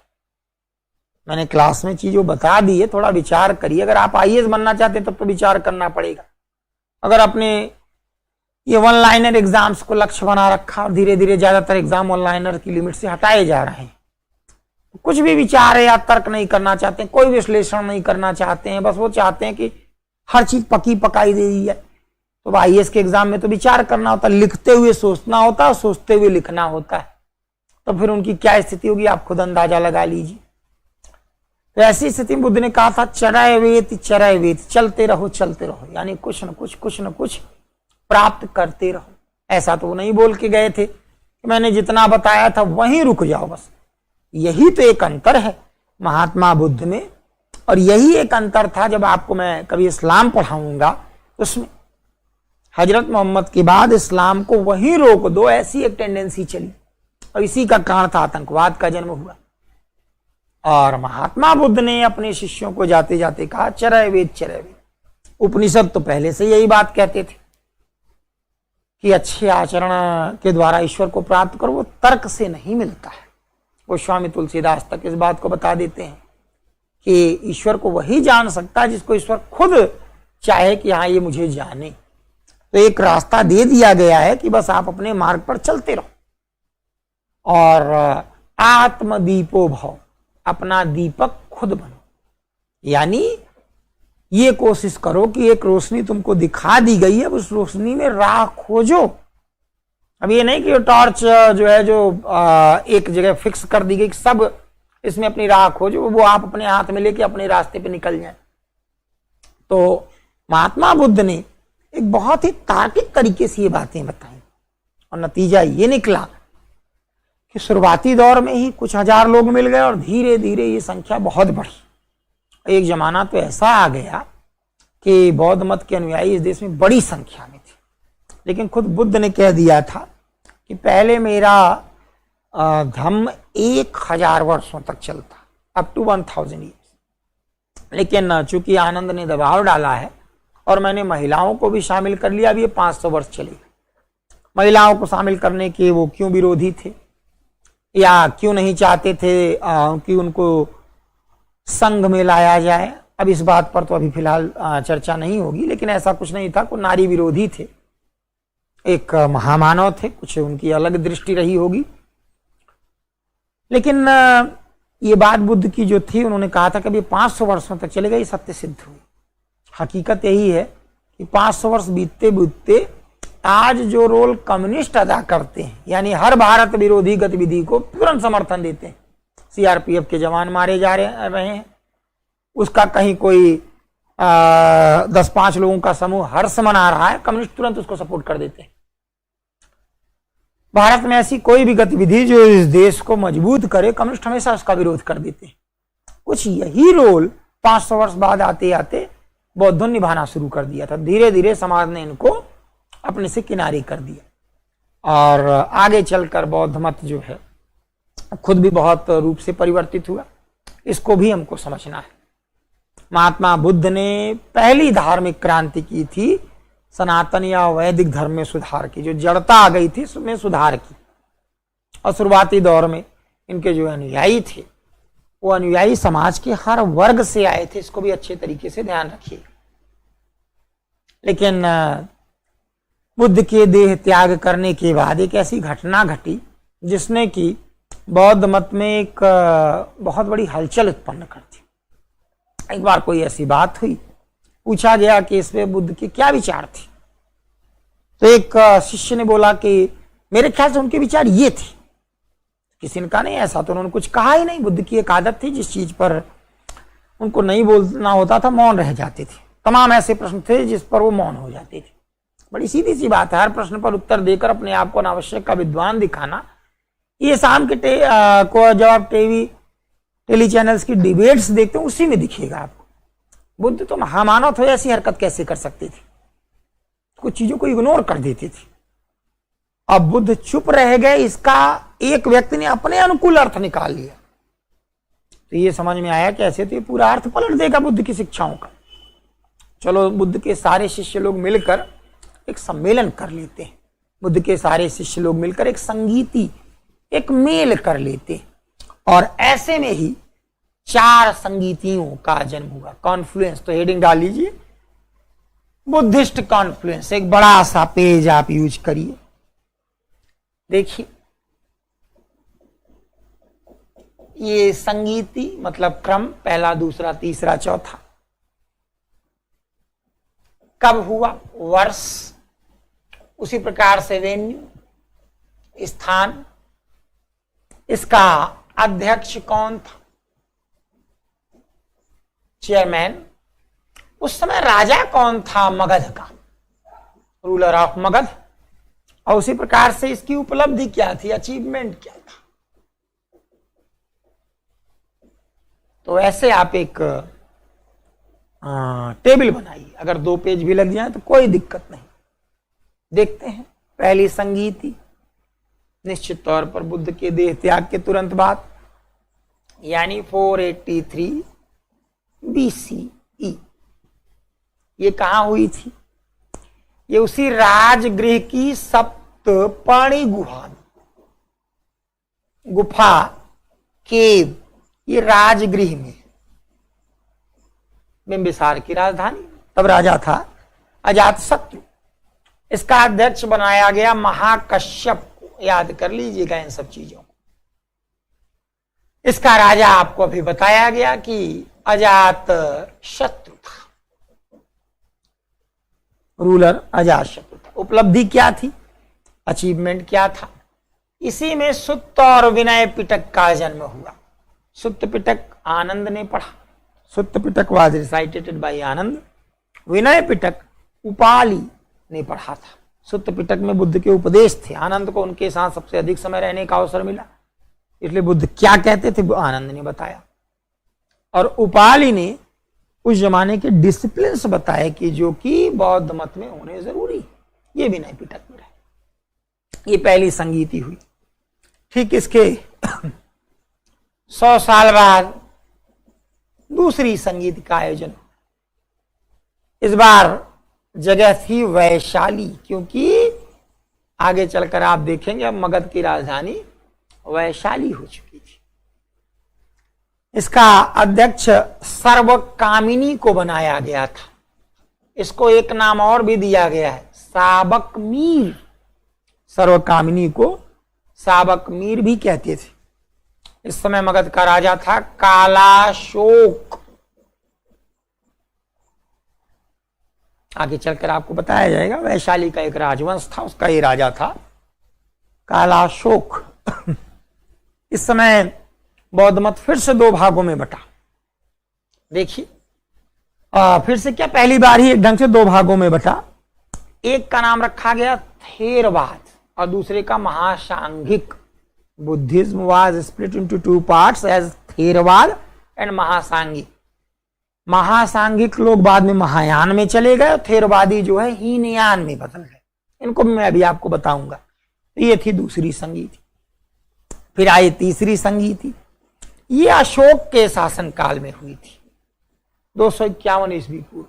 मैंने क्लास में चीजों बता दी है, थोड़ा विचार करिए। अगर आप आईएएस बनना चाहते हैं तब तो विचार करना पड़ेगा। अगर आपने ये वन लाइनर एग्जाम्स को लक्ष्य बना रखा और धीरे धीरे ज्यादातर एग्जाम वन लाइनर की लिमिट से हटाए जा रहे हैं, कुछ भी विचार या तर्क नहीं करना चाहते हैं, कोई विश्लेषण नहीं करना चाहते हैं, बस वो चाहते हैं कि हर चीज पकी पकाई दे दी है। तो आईएएस के एग्जाम में तो विचार करना होता है, लिखते हुए सोचना होता है, सोचते हुए लिखना होता है। तो फिर उनकी क्या स्थिति होगी आप खुद अंदाजा लगा लीजिए। तो ऐसी स्थिति में बुद्ध ने कहा था, चरैवेति चरैवेति, चलते रहो चलते रहो, यानी कुछ न कुछ प्राप्त करते रहो। ऐसा तो वो नहीं बोल के गए थे कि मैंने जितना बताया था वहीं रुक जाओ बस। यही तो एक अंतर है महात्मा बुद्ध में और यही एक अंतर था, जब आपको मैं कभी इस्लाम पढ़ाऊंगा उसमें हजरत मोहम्मद के बाद इस्लाम को वहीं रोक दो, ऐसी एक टेंडेंसी चली, और इसी का कारण था आतंकवाद का जन्म हुआ। और महात्मा बुद्ध ने अपने शिष्यों को जाते जाते कहा, चरय वेद चरय वेद। उपनिषद तो पहले से यही बात कहते थे कि अच्छे आचरण के द्वारा ईश्वर को प्राप्त करो, वो तर्क से नहीं मिलता है। वो स्वामी तुलसीदास तक इस बात को बता देते हैं कि ईश्वर को वही जान सकता है जिसको ईश्वर खुद चाहे कि हाँ ये मुझे जाने। तो एक रास्ता दे दिया गया है कि बस आप अपने मार्ग पर चलते रहो और आत्मदीपो भव, अपना दीपक खुद बनो। यानी ये कोशिश करो कि एक रोशनी तुमको दिखा दी गई है, उस रोशनी में राह खोजो। अब ये नहीं कि टॉर्च जो है जो एक जगह फिक्स कर दी गई, सब इसमें अपनी राह खोजो, वो आप अपने हाथ में लेके अपने रास्ते पे निकल जाए। तो महात्मा बुद्ध ने एक बहुत ही तार्किक तरीके से ये बातें बताई और नतीजा ये निकला कि शुरुआती दौर में ही कुछ हजार लोग मिल गए और धीरे धीरे ये संख्या बहुत बढ़ी। एक जमाना तो ऐसा आ गया कि बौद्ध मत के अनुयायी इस देश में बड़ी संख्या में थे, लेकिन खुद बुद्ध ने कह दिया था कि पहले मेरा धम्म 1000 वर्षों तक चलता, अप टू 1000 ईयर्स। लेकिन चूंकि आनंद ने दबाव डाला है और मैंने महिलाओं को भी शामिल कर लिया, अब ये 500 वर्ष चलेगा। महिलाओं को शामिल करने के वो क्यों विरोधी थे या क्यों नहीं चाहते थे कि उनको संघ में लाया जाए, अब इस बात पर तो अभी फिलहाल चर्चा नहीं होगी। लेकिन ऐसा कुछ नहीं था, कोई नारी विरोधी थे, एक महामानव थे, कुछ उनकी अलग दृष्टि रही होगी। लेकिन ये बात बुद्ध की जो थी, उन्होंने कहा था कि अभी 500 वर्षों तक चलेगा, ये सत्य सिद्ध हुई। हकीकत यही है कि 500 वर्ष बीतते बीतते आज जो रोल कम्युनिस्ट अदा करते हैं, यानी हर भारत विरोधी गतिविधि को तुरंत समर्थन देते हैं, सीआरपीएफ के जवान मारे जा रहे हैं, उसका कहीं कोई 10-5 लोगों का समूह हर्ष मना रहा है, कम्युनिस्ट तुरंत उसको सपोर्ट कर देते हैं। भारत में ऐसी कोई भी गतिविधि जो इस देश को मजबूत करे, कम्युनिस्ट हमेशा उसका विरोध कर देते हैं। कुछ यही रोल 500 वर्ष बाद आते आते बौद्धों ने निभाना शुरू कर दिया था। धीरे धीरे समाज ने इनको अपने से किनारे कर दिया और आगे चलकर बौद्ध मत जो है खुद भी बहुत रूप से परिवर्तित हुआ। इसको भी हमको समझना है। महात्मा बुद्ध ने पहली धार्मिक क्रांति की थी, सनातन या वैदिक धर्म में सुधार की, जो जड़ता आ गई थी उसमें सुधार की। और शुरुआती दौर में इनके जो अनुयायी थे वो अनुयायी समाज के हर वर्ग से आए थे, इसको भी अच्छे तरीके से ध्यान रखिए। लेकिन बुद्ध के देह त्याग करने के बाद एक ऐसी घटना घटी जिसने कि बौद्ध मत में एक बहुत बड़ी हलचल उत्पन्न कर दी। एक बार कोई ऐसी बात हुई, पूछा गया कि इसमें बुद्ध के क्या विचार थे। तो एक शिष्य ने बोला कि मेरे ख्याल से उनके विचार ये थे। किसी ने कहा नहीं ऐसा तो उन्होंने कुछ कहा ही नहीं। बुद्ध की एक आदत थी, जिस चीज पर उनको नहीं बोलना होता था मौन रह जाते थे। तमाम ऐसे प्रश्न थे जिस पर वो मौन हो जाते थे। बड़ी सीधी सी बात है, हर प्रश्न पर उत्तर देकर अपने आप को अनावश्यक का विद्वान दिखाना, ये शाम के को जब आप टेली चैनल्स की डिबेट्स देखते हो उसी में दिखेगा आपको। बुद्ध तो महामानव थे, ऐसी हरकत कैसे कर सकते थे, कुछ चीजों को इग्नोर कर देते थे। अब बुद्ध चुप रह गए, इसका एक व्यक्ति ने अपने अनुकूल अर्थ निकाल लिया। तो ये समझ में आया कि ऐसे तो ये पूरा अर्थ पलट देगा बुद्ध की शिक्षाओं का। चलो बुद्ध के सारे शिष्य लोग मिलकर एक सम्मेलन कर लेते हैं। बुद्ध के सारे शिष्य लोग मिलकर एक संगीति, एक मेल कर लेते हैं। और ऐसे में ही 4 संगीतियों का जन्म हुआ। कॉन्फ्लुएंस, तो हेडिंग डाल लीजिए, बुद्धिस्ट कॉन्फ्लुएंस। एक बड़ा सा पेज आप यूज करिए, देखिए ये संगीति मतलब क्रम, पहला, दूसरा, तीसरा, चौथा। कब हुआ, वर्ष, उसी प्रकार से वेन्यू, स्थान, इसका अध्यक्ष कौन था, चेयरमैन, उस समय राजा कौन था मगध का, रूलर ऑफ मगध, और उसी प्रकार से इसकी उपलब्धि क्या थी, अचीवमेंट क्या था। तो ऐसे आप एक टेबल बनाई, अगर 2 पेज भी लग जाए तो कोई दिक्कत नहीं। देखते हैं पहली संगीति, निश्चित तौर पर बुद्ध के देह त्याग के तुरंत बाद, यानी 483 BCE। ये कहां हुई थी? ये उसी राजगृह की सप्तपर्णी गुफा केव, ये राजगृह में, बिंबिसार की राजधानी। तब राजा था अजातशत्रु, इसका अध्यक्ष बनाया गया महाकश्यप को। याद कर लीजिएगा इन सब चीजों को। इसका राजा आपको अभी बताया गया कि अजात शत्रु था, रूलर अजात शत्रु था। उपलब्धि क्या थी, अचीवमेंट क्या था? इसी में सुत्त और विनय पिटक का जन्म हुआ। सुत्त पिटक आनंद ने पढ़ा, सुत्त पिटक वाज रिसाइटेड बाय आनंद। विनय पिटक उपाली ने पढ़ा था। सुत्त पिटक में बुद्ध के उपदेश थे, आनंद को उनके साथ सबसे अधिक समय रहने का अवसर मिला, इसलिए बुद्ध क्या कहते थे वो आनंद ने बताया। और उपाली ने उस जमाने के डिसिप्लिन बताए कि जो कि बौद्ध मत में होने जरूरी, ये विनय पिटक में रहे। ये पहली संगीति हुई। ठीक इसके 100 साल बाद दूसरी संगीत का आयोजन। इस बार जगह थी वैशाली, क्योंकि आगे चलकर आप देखेंगे अब मगध की राजधानी वैशाली हो चुकी थी। इसका अध्यक्ष सर्वकामिनी को बनाया गया था। इसको एक नाम और भी दिया गया है, साबक मीर। सर्वकामिनी को साबक मीर भी कहते थे। इस समय मगध का राजा था कालाशोक। आगे चलकर आपको बताया जाएगा, वैशाली का एक राजवंश था, उसका ये राजा था कालाशोक। इस समय बौद्ध मत फिर से 2 भागों में बटा। देखिए फिर से क्या, पहली बार ही एक ढंग से 2 भागों में बटा। एक का नाम रखा गया थेरवाद और दूसरे का Mahasanghika. Buddhism was split into 2 parts as Theravada and Mahasanghika. Mahasanghika लोग बाद में महायान में चले गए, थेरवादी जो है हीनयान में बदल गए। इनको मैं अभी आपको बताऊंगा। ये थी दूसरी संगीति। फिर आई तीसरी संगीति, ये अशोक के शासनकाल में हुई थी, 251 ईस्वी पूर्व।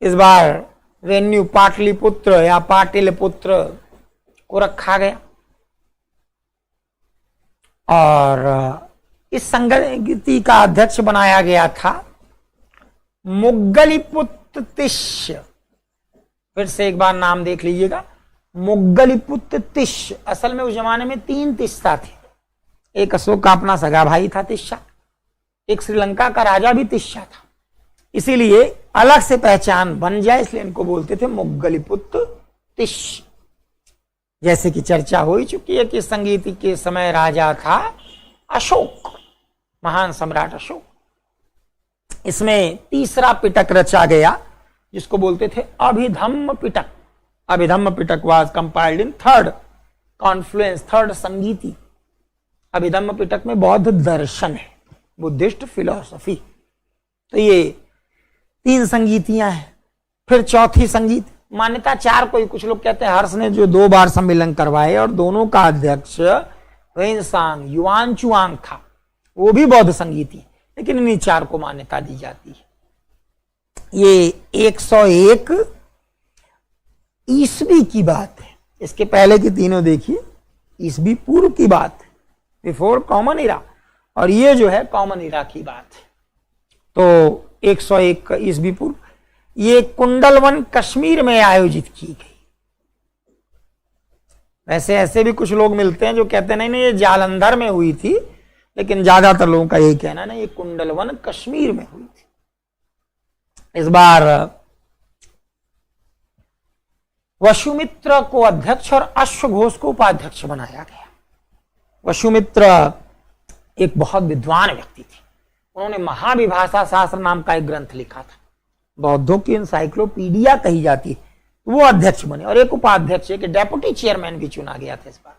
इस बार वेन्यू पाटलिपुत्र या पाटिलपुत्र को रखा गया और इस संगीति का अध्यक्ष बनाया गया था मुग्गलिपुत्र तिष्य। फिर से एक बार नाम देख लीजिएगा, मुग्गलिपुत्र तिष्य। असल में उस जमाने में 3 तिस्सा थे। एक अशोक का अपना सगा भाई था तिस्सा, एक श्रीलंका का राजा भी तिस्सा था। इसीलिए अलग से पहचान बन जाए इसलिए इनको बोलते थे मुग्गलिपुत्र तिष्य। जैसे कि चर्चा हो ही चुकी है कि संगीति के समय राजा था अशोक, महान सम्राट अशोक। इसमें तीसरा पिटक रचा गया जिसको बोलते थे Abhidhamma Pitaka. Abhidhamma Pitaka was compiled in 3rd confluence, 3rd संगीति। अभिधम्म पिटक में बौद्ध दर्शन है, बुद्धिस्ट फिलॉसफी। तो ये 3 संगीतियां हैं। फिर चौथी संगीत, मान्यता 4 कोई, कुछ लोग कहते हैं हर्ष ने जो 2 बार सम्मेलन करवाए और दोनों का अध्यक्ष वेनसांग युआनचुआंग था, वो भी बौद्ध संगीति, लेकिन इन्हीं 4 को मान्यता दी जाती है। ये 101 ईस्वी की बात है। इसके पहले की तीनों देखिए ईस्वी पूर्व की बात है, बिफोर कॉमन इरा, और ये जो है कॉमन इरा की बात है। तो 101 ईस्वी पूर्व ये कुंडलवन कश्मीर में आयोजित की गई। वैसे ऐसे भी कुछ लोग मिलते हैं जो कहते हैं नहीं ये जालंधर में हुई थी, लेकिन ज्यादातर लोगों का यही कहना है ना ये कुंडलवन कश्मीर में हुई थी। इस बार वसुमित्र को अध्यक्ष और अश्वघोष को उपाध्यक्ष बनाया गया। वसुमित्र एक बहुत विद्वान व्यक्ति थे। उन्होंने महाविभाषा शास्त्र नाम का एक ग्रंथ लिखा था, बौद्धों की इंसाइक्लोपीडिया कही जाती है। वो अध्यक्ष बने और एक उपाध्यक्ष, एक डेप्यूटी चेयरमैन भी चुना गया था इस बार।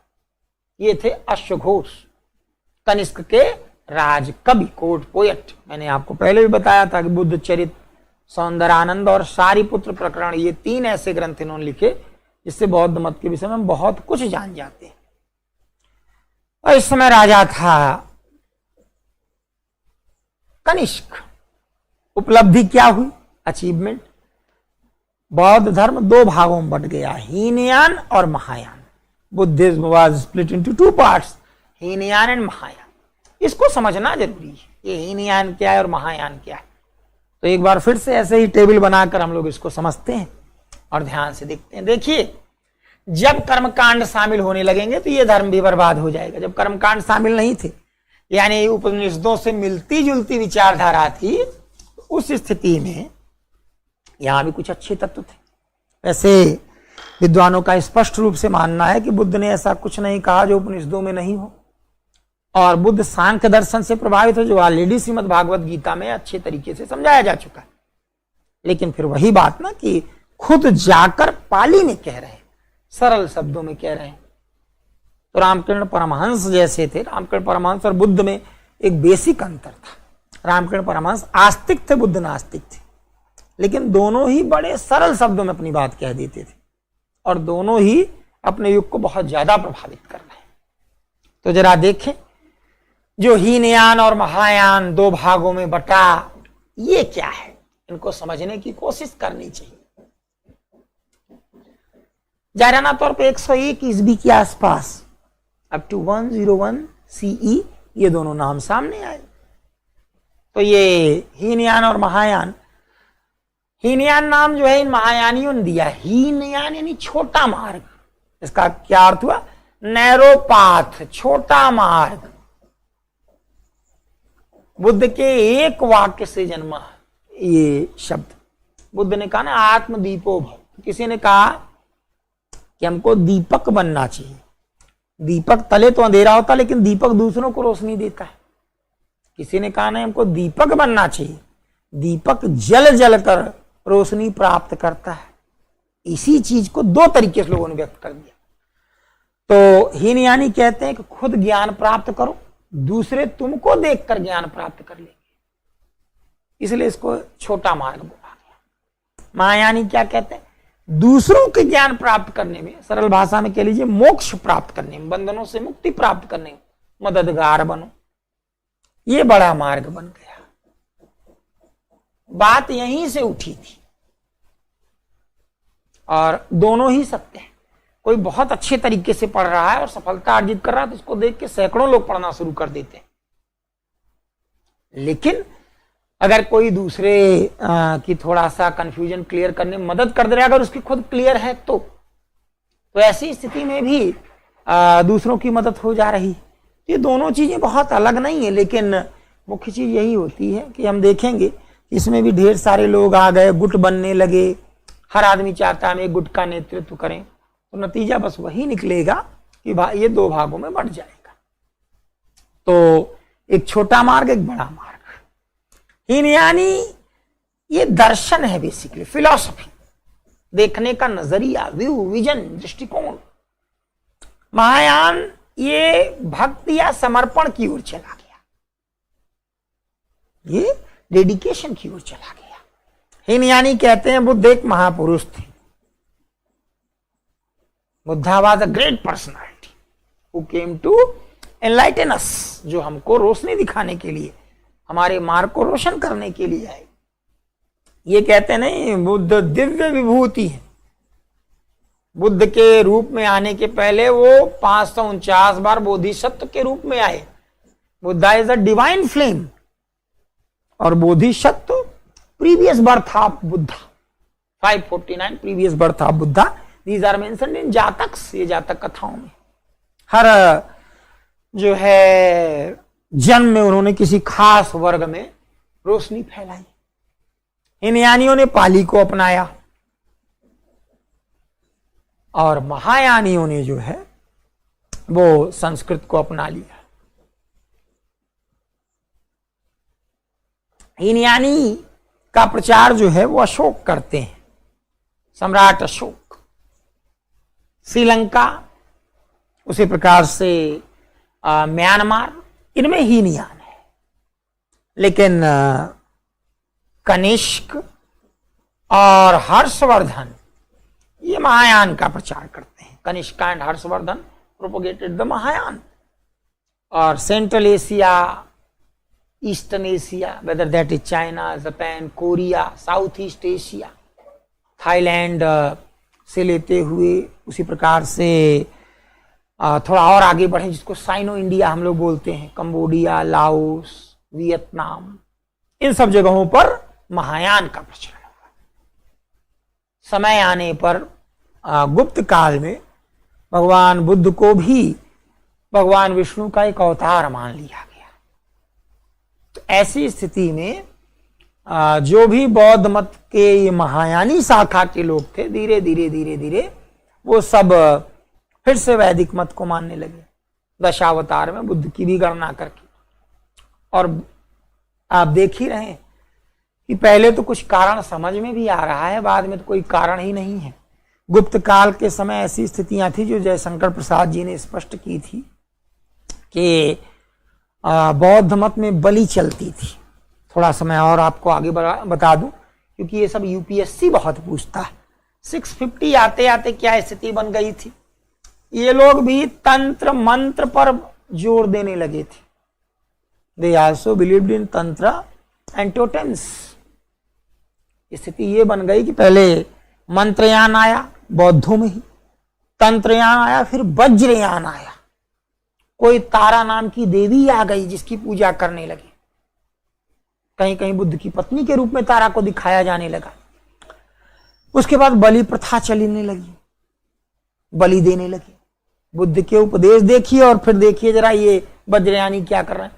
ये थे अश्वघोष, कनिष्क के राजकवि, कोर्ट पोएट। मैंने आपको पहले भी बताया था कि बुद्ध चरित सौंदरानंद और सारीपुत्र प्रकरण, ये 3 ऐसे ग्रंथ इन्होंने लिखे जिससे बौद्ध मत के विषय में हम बहुत कुछ जान जाते हैं। और इस समय राजा था कनिष्क। उपलब्धि क्या हुई, अचीवमेंट, बौद्ध धर्म 2 भागों में बट गया, हीनयान और Mahayana. Buddhism was split into 2 parts, Hinayana and Mahayana. इसको समझना जरूरी है, ये हीनयान क्या है और महायान क्या है। तो एक बार फिर से ऐसे ही टेबल बनाकर हम लोग इसको समझते हैं और ध्यान से देखते हैं। देखिए, जब कर्मकांड शामिल होने लगेंगे तो ये धर्म भी बर्बाद हो जाएगा। जब कर्मकांड शामिल नहीं थे, यानी उपनिषदों से मिलती जुलती विचारधारा थी, तो उस स्थिति में यहां भी कुछ अच्छे तत्व थे। वैसे विद्वानों का स्पष्ट रूप से मानना है कि बुद्ध ने ऐसा कुछ नहीं कहा जो उपनिषदों में नहीं हो, और बुद्ध सांख्य दर्शन से प्रभावित हो, जो ऑलरेडी श्रीमद् भागवत गीता में अच्छे तरीके से समझाया जा चुका है। लेकिन फिर वही बात ना कि खुद जाकर पाली में कह रहे हैं, सरल शब्दों में कह रहे हैं। तो रामकृष्ण परमहंस जैसे थे, रामकृष्ण परमहंस और बुद्ध में एक बेसिक अंतर था। रामकृष्ण परमहंस आस्तिक थे, बुद्ध नास्तिक थे, लेकिन दोनों ही बड़े सरल शब्दों में अपनी बात कह देते थे और दोनों ही अपने युग को बहुत ज्यादा प्रभावित कर रहे हैं। तो जरा देखें, जो हीनयान और महायान 2 भागों में बटा, ये क्या है, इनको समझने की कोशिश करनी चाहिए। जायराना तौर पे 101 ईस्वी के आसपास अप टू 101 सीई ये दोनों नाम सामने आए। तो ये हीनयान और महायान, हीनयान नाम जो है इन महायानियों ने दिया। हीनयान यानी छोटा मार्ग, इसका क्या अर्थ हुआ, नैरो पाथ, छोटा मार्ग। बुद्ध के एक वाक्य से जन्मा ये शब्द। बुद्ध ने कहा ना, आत्मदीपो भव। किसी ने कहा कि हमको दीपक बनना चाहिए। दीपक तले तो अंधेरा होता, लेकिन दीपक दूसरों को रोशनी देता है। किसी ने कहा नहीं, हमको दीपक बनना चाहिए। दीपक जल जल कर रोशनी प्राप्त करता है। इसी चीज को 2 तरीके से लोगों ने व्यक्त कर दिया। तो हीनयानी कहते हैं कि खुद ज्ञान प्राप्त करो, दूसरे तुमको देखकर ज्ञान प्राप्त कर लेंगे, इसलिए इसको छोटा मार्ग बोला गया। महायानी क्या कहते हैं, दूसरों के ज्ञान प्राप्त करने में, सरल भाषा में कह लीजिए मोक्ष प्राप्त करने में, बंधनों से मुक्ति प्राप्त करने में मददगार बनो। ये बड़ा मार्ग बन गया। बात यहीं से उठी थी और दोनों ही सत्य हैं। कोई बहुत अच्छे तरीके से पढ़ रहा है और सफलता अर्जित कर रहा है तो उसको देख के सैकड़ों लोग पढ़ना शुरू कर देते हैं। लेकिन अगर कोई दूसरे की थोड़ा सा कंफ्यूजन क्लियर करने में मदद कर दे रहा है, अगर उसकी खुद क्लियर है तो ऐसी स्थिति में भी दूसरों की मदद हो जा रही। ये दोनों चीजें बहुत अलग नहीं है, लेकिन मुख्य चीज यही होती है कि हम देखेंगे इसमें भी ढेर सारे लोग आ गए, गुट बनने लगे। हर आदमी चाहता है हम एक गुट का नेतृत्व करें, तो नतीजा बस वही निकलेगा कि ये 2 भागों में बढ़ जाएगा। तो एक छोटा मार्ग, एक बड़ा मार्ग। हीनयानी ये दर्शन है, बेसिकली फिलॉसफी, देखने का नजरिया, व्यू, विजन, दृष्टिकोण। महायान ये भक्ति या समर्पण की ओर चला गया, ये डेडिकेशन की ओर चला गया। हीनयानी कहते हैं बुद्ध एक महापुरुष थे। Buddha was a great personality who came to enlighten us, जो हमको रोशनी दिखाने के लिए, हमारे मार्ग को रोशन करने के लिए आए। ये कहते नहीं बुद्ध दिव्य विभूति है। बुद्ध के रूप में आने के पहले वो 549 बार बोधिसत्व के रूप में आए। Buddha is a divine flame और Bodhisattva previous birth of Buddha, 549 previous birth of Buddha. These are mentioned in Jatakas, ये जातक कथाओं में। हर जो है जन्म में उन्होंने किसी खास वर्ग में रोशनी फैलाई। हीनयानियों ने पाली को अपनाया और महायानियों ने जो है वो संस्कृत को अपना लिया। हीनयानी का प्रचार जो है वो अशोक करते हैं, सम्राट अशोक। श्रीलंका, उसी प्रकार से म्यांमार, इनमें हीनयान है। लेकिन कनिष्क और हर्षवर्धन ये महायान का प्रचार करते हैं। Kanishka and Harshavardhana propagated the Mahayana. और central Asia, eastern Asia, whether that is China, Japan, Korea, South East Asia, Thailand से लेते हुए उसी प्रकार से थोड़ा और आगे बढ़े जिसको साइनो इंडिया हम लोग बोलते हैं, कंबोडिया, लाओस, वियतनाम, इन सब जगहों पर महायान का प्रचलन हुआ। समय आने पर गुप्त काल में भगवान बुद्ध को भी भगवान विष्णु का एक अवतार मान लिया गया। तो ऐसी स्थिति में जो भी बौद्ध मत के ये महायानी शाखा के लोग थे, धीरे धीरे वो सब फिर से वैदिक मत को मानने लगे, दशावतार में बुद्ध की भी गणना करके। और आप देख ही रहे हैं कि पहले तो कुछ कारण समझ में भी आ रहा है, बाद में तो कोई कारण ही नहीं है। गुप्त काल के समय ऐसी स्थितियां थी जो जयशंकर प्रसाद जी ने स्पष्ट की थी कि बौद्ध मत में बलि चलती थी। थोड़ा समय और आपको आगे बता दूं, क्योंकि ये सब यूपीएससी बहुत पूछता है। 650 आते आते क्या स्थिति बन गई थी, ये लोग भी तंत्र मंत्र पर जोर देने लगे थे। दे आल्सो बिलीव्ड इन तंत्र एंड टोटेम्स। स्थिति ये बन गई कि पहले मंत्रयान आया बौद्धों में ही, तंत्रयान आया, फिर वज्रयान आया। कोई तारा नाम की देवी आ गई जिसकी पूजा करने लगे। कहीं कहीं बुद्ध की पत्नी के रूप में तारा को दिखाया जाने लगा। उसके बाद बलि प्रथा चलने लगी, बलि देने लगे। बुद्ध के उपदेश देखिए और फिर देखिए जरा ये वज्रयानी क्या कर रहे हैं।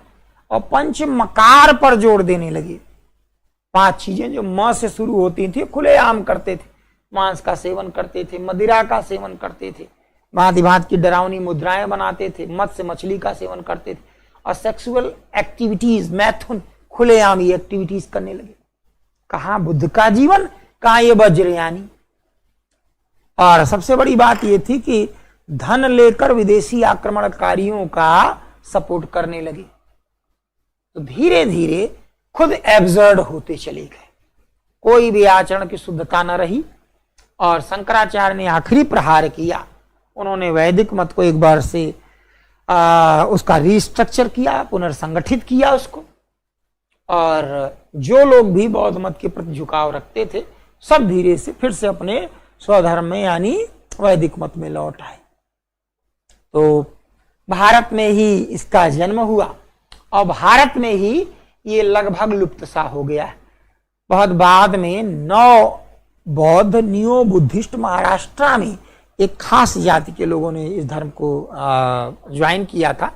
और पंच मकार पर जोर देने लगे। 5 चीजें जो म से शुरू होती थी खुलेआम करते थे। मांस का सेवन करते थे, मदिरा का सेवन करते थे, भांति भांति की डरावनी मुद्राएं बनाते थे, मत्स्य मछली का सेवन करते थे, और सेक्सुअल एक्टिविटीज, मैथुन, खुलेआम ये एक्टिविटीज करने लगे। कहां बुद्ध का जीवन, कहां ये वज्रयानी। और सबसे बड़ी बात यह थी कि धन लेकर विदेशी आक्रमणकारियों का सपोर्ट करने लगे। तो धीरे धीरे खुद एब्सर्ड होते चले गए, कोई भी आचरण की शुद्धता न रही। और शंकराचार्य ने आखिरी प्रहार किया। उन्होंने वैदिक मत को एक बार से उसका रिस्ट्रक्चर किया, पुनर्संगठित किया उसको। और जो लोग भी बौद्ध मत के प्रति झुकाव रखते थे सब धीरे से फिर से अपने स्वधर्म में यानी वैदिक मत में लौट आए। तो भारत में ही इसका जन्म हुआ और भारत में ही ये लगभग लुप्त सा हो गया है। बहुत बाद में 9 बौद्ध न्यो बुद्धिस्ट महाराष्ट्र में एक खास जाति के लोगों ने इस धर्म को ज्वाइन किया था,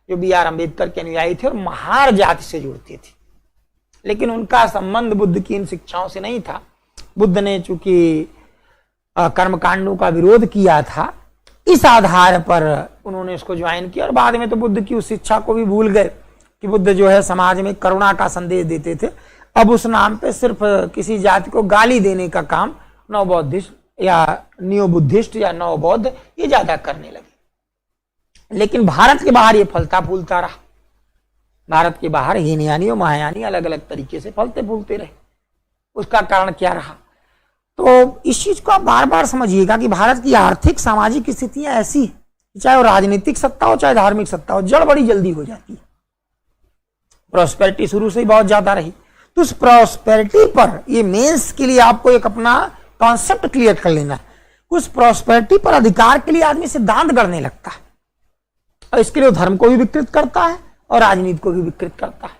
जो बी आर अम्बेडकर के अनुयायी थे और महार जाति से जुड़ते थे। लेकिन उनका संबंध बुद्ध की इन शिक्षाओं से नहीं था। बुद्ध ने चूंकि कर्मकांडों का विरोध किया था, इस आधार पर उन्होंने इसको ज्वाइन किया। और बाद में तो बुद्ध की उस शिक्षा को भी भूल गए कि बुद्ध जो है समाज में करुणा का संदेश देते थे। अब उस नाम पे सिर्फ किसी जाति को गाली देने का काम नव बौद्धिस्ट या न्यू बुद्धिस्ट या नव बौद्ध ये ज्यादा करने लगे। लेकिन भारत के बाहर ये फलता फूलता रहा। भारत के बाहर हीनयानी और महायानी अलग अलग तरीके से फलते फूलते रहे। उसका कारण क्या रहा? तो इस चीज को आप बार बार समझिएगा कि भारत की आर्थिक सामाजिक स्थितियां ऐसी, चाहे वो राजनीतिक सत्ता हो चाहे धार्मिक सत्ता हो, जड़ बड़ी जल्दी हो जाती है। प्रॉस्पेरिटी शुरू से ही बहुत ज्यादा रही। तो उस प्रॉस्पेरिटी पर, ये मेंस के लिए आपको एक अपना कॉन्सेप्ट क्लियर कर लेना है। उस प्रॉस्पेरिटी पर अधिकार के लिए आदमी सिद्धांत गढ़ने लगता है और इसके लिए धर्म को भी विकृत करता है और राजनीति को भी विकृत करता है।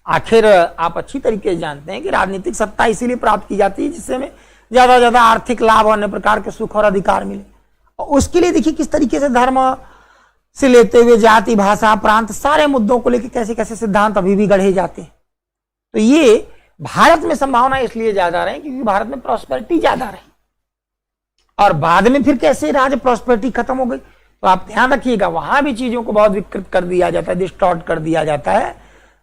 आखिर आप अच्छी तरीके से जानते हैं कि राजनीतिक सत्ता इसीलिए प्राप्त की जाती है जिससे हमें ज्यादा ज्यादा आर्थिक लाभ और अन्य प्रकार के सुख और अधिकार मिले। और उसके लिए देखिए किस तरीके से धर्म से लेते हुए जाति, भाषा, प्रांत, सारे मुद्दों को लेकर कैसे कैसे सिद्धांत अभी भी गढ़े जाते हैं। तो ये भारत में संभावना इसलिए ज्यादा रही क्योंकि भारत में प्रॉस्पेरिटी ज्यादा रही। और बाद में फिर कैसे राज प्रॉस्पेरिटी खत्म हो गई, तो आप ध्यान रखिएगा वहां भी चीजों को बहुत विकृत कर दिया जाता है, डिस्टॉर्ट कर दिया जाता है।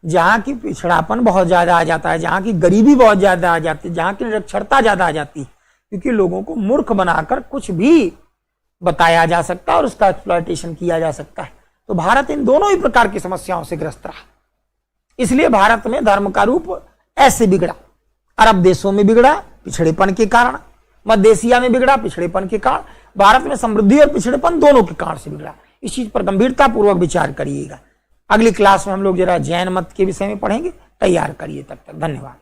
जहां की पिछड़ापन बहुत ज्यादा आ जाता है, जहां की गरीबी बहुत ज्यादा आ जाती है, जहां की निरक्षरता ज्यादा आ जाती है, क्योंकि लोगों को मूर्ख बनाकर कुछ भी बताया जा सकता है और उसका एक्सप्लॉयटेशन किया जा सकता है। तो भारत इन दोनों ही प्रकार की समस्याओं से ग्रस्त रहा। इसलिए भारत में धर्म का रूप ऐसे बिगड़ा। अरब देशों में बिगड़ा, पिछड़ेपन के कारण, मध्य एशिया में बिगड़ा पिछड़ेपन के कारण, भारत में समृद्धि और पिछड़ेपन दोनों के कारण से बिगड़ा। इस चीज पर गंभीरता पूर्वक विचार करिएगा। अगली क्लास में हम लोग जरा जैन मत के विषय में पढ़ेंगे, तैयार करिए। तब तक धन्यवाद।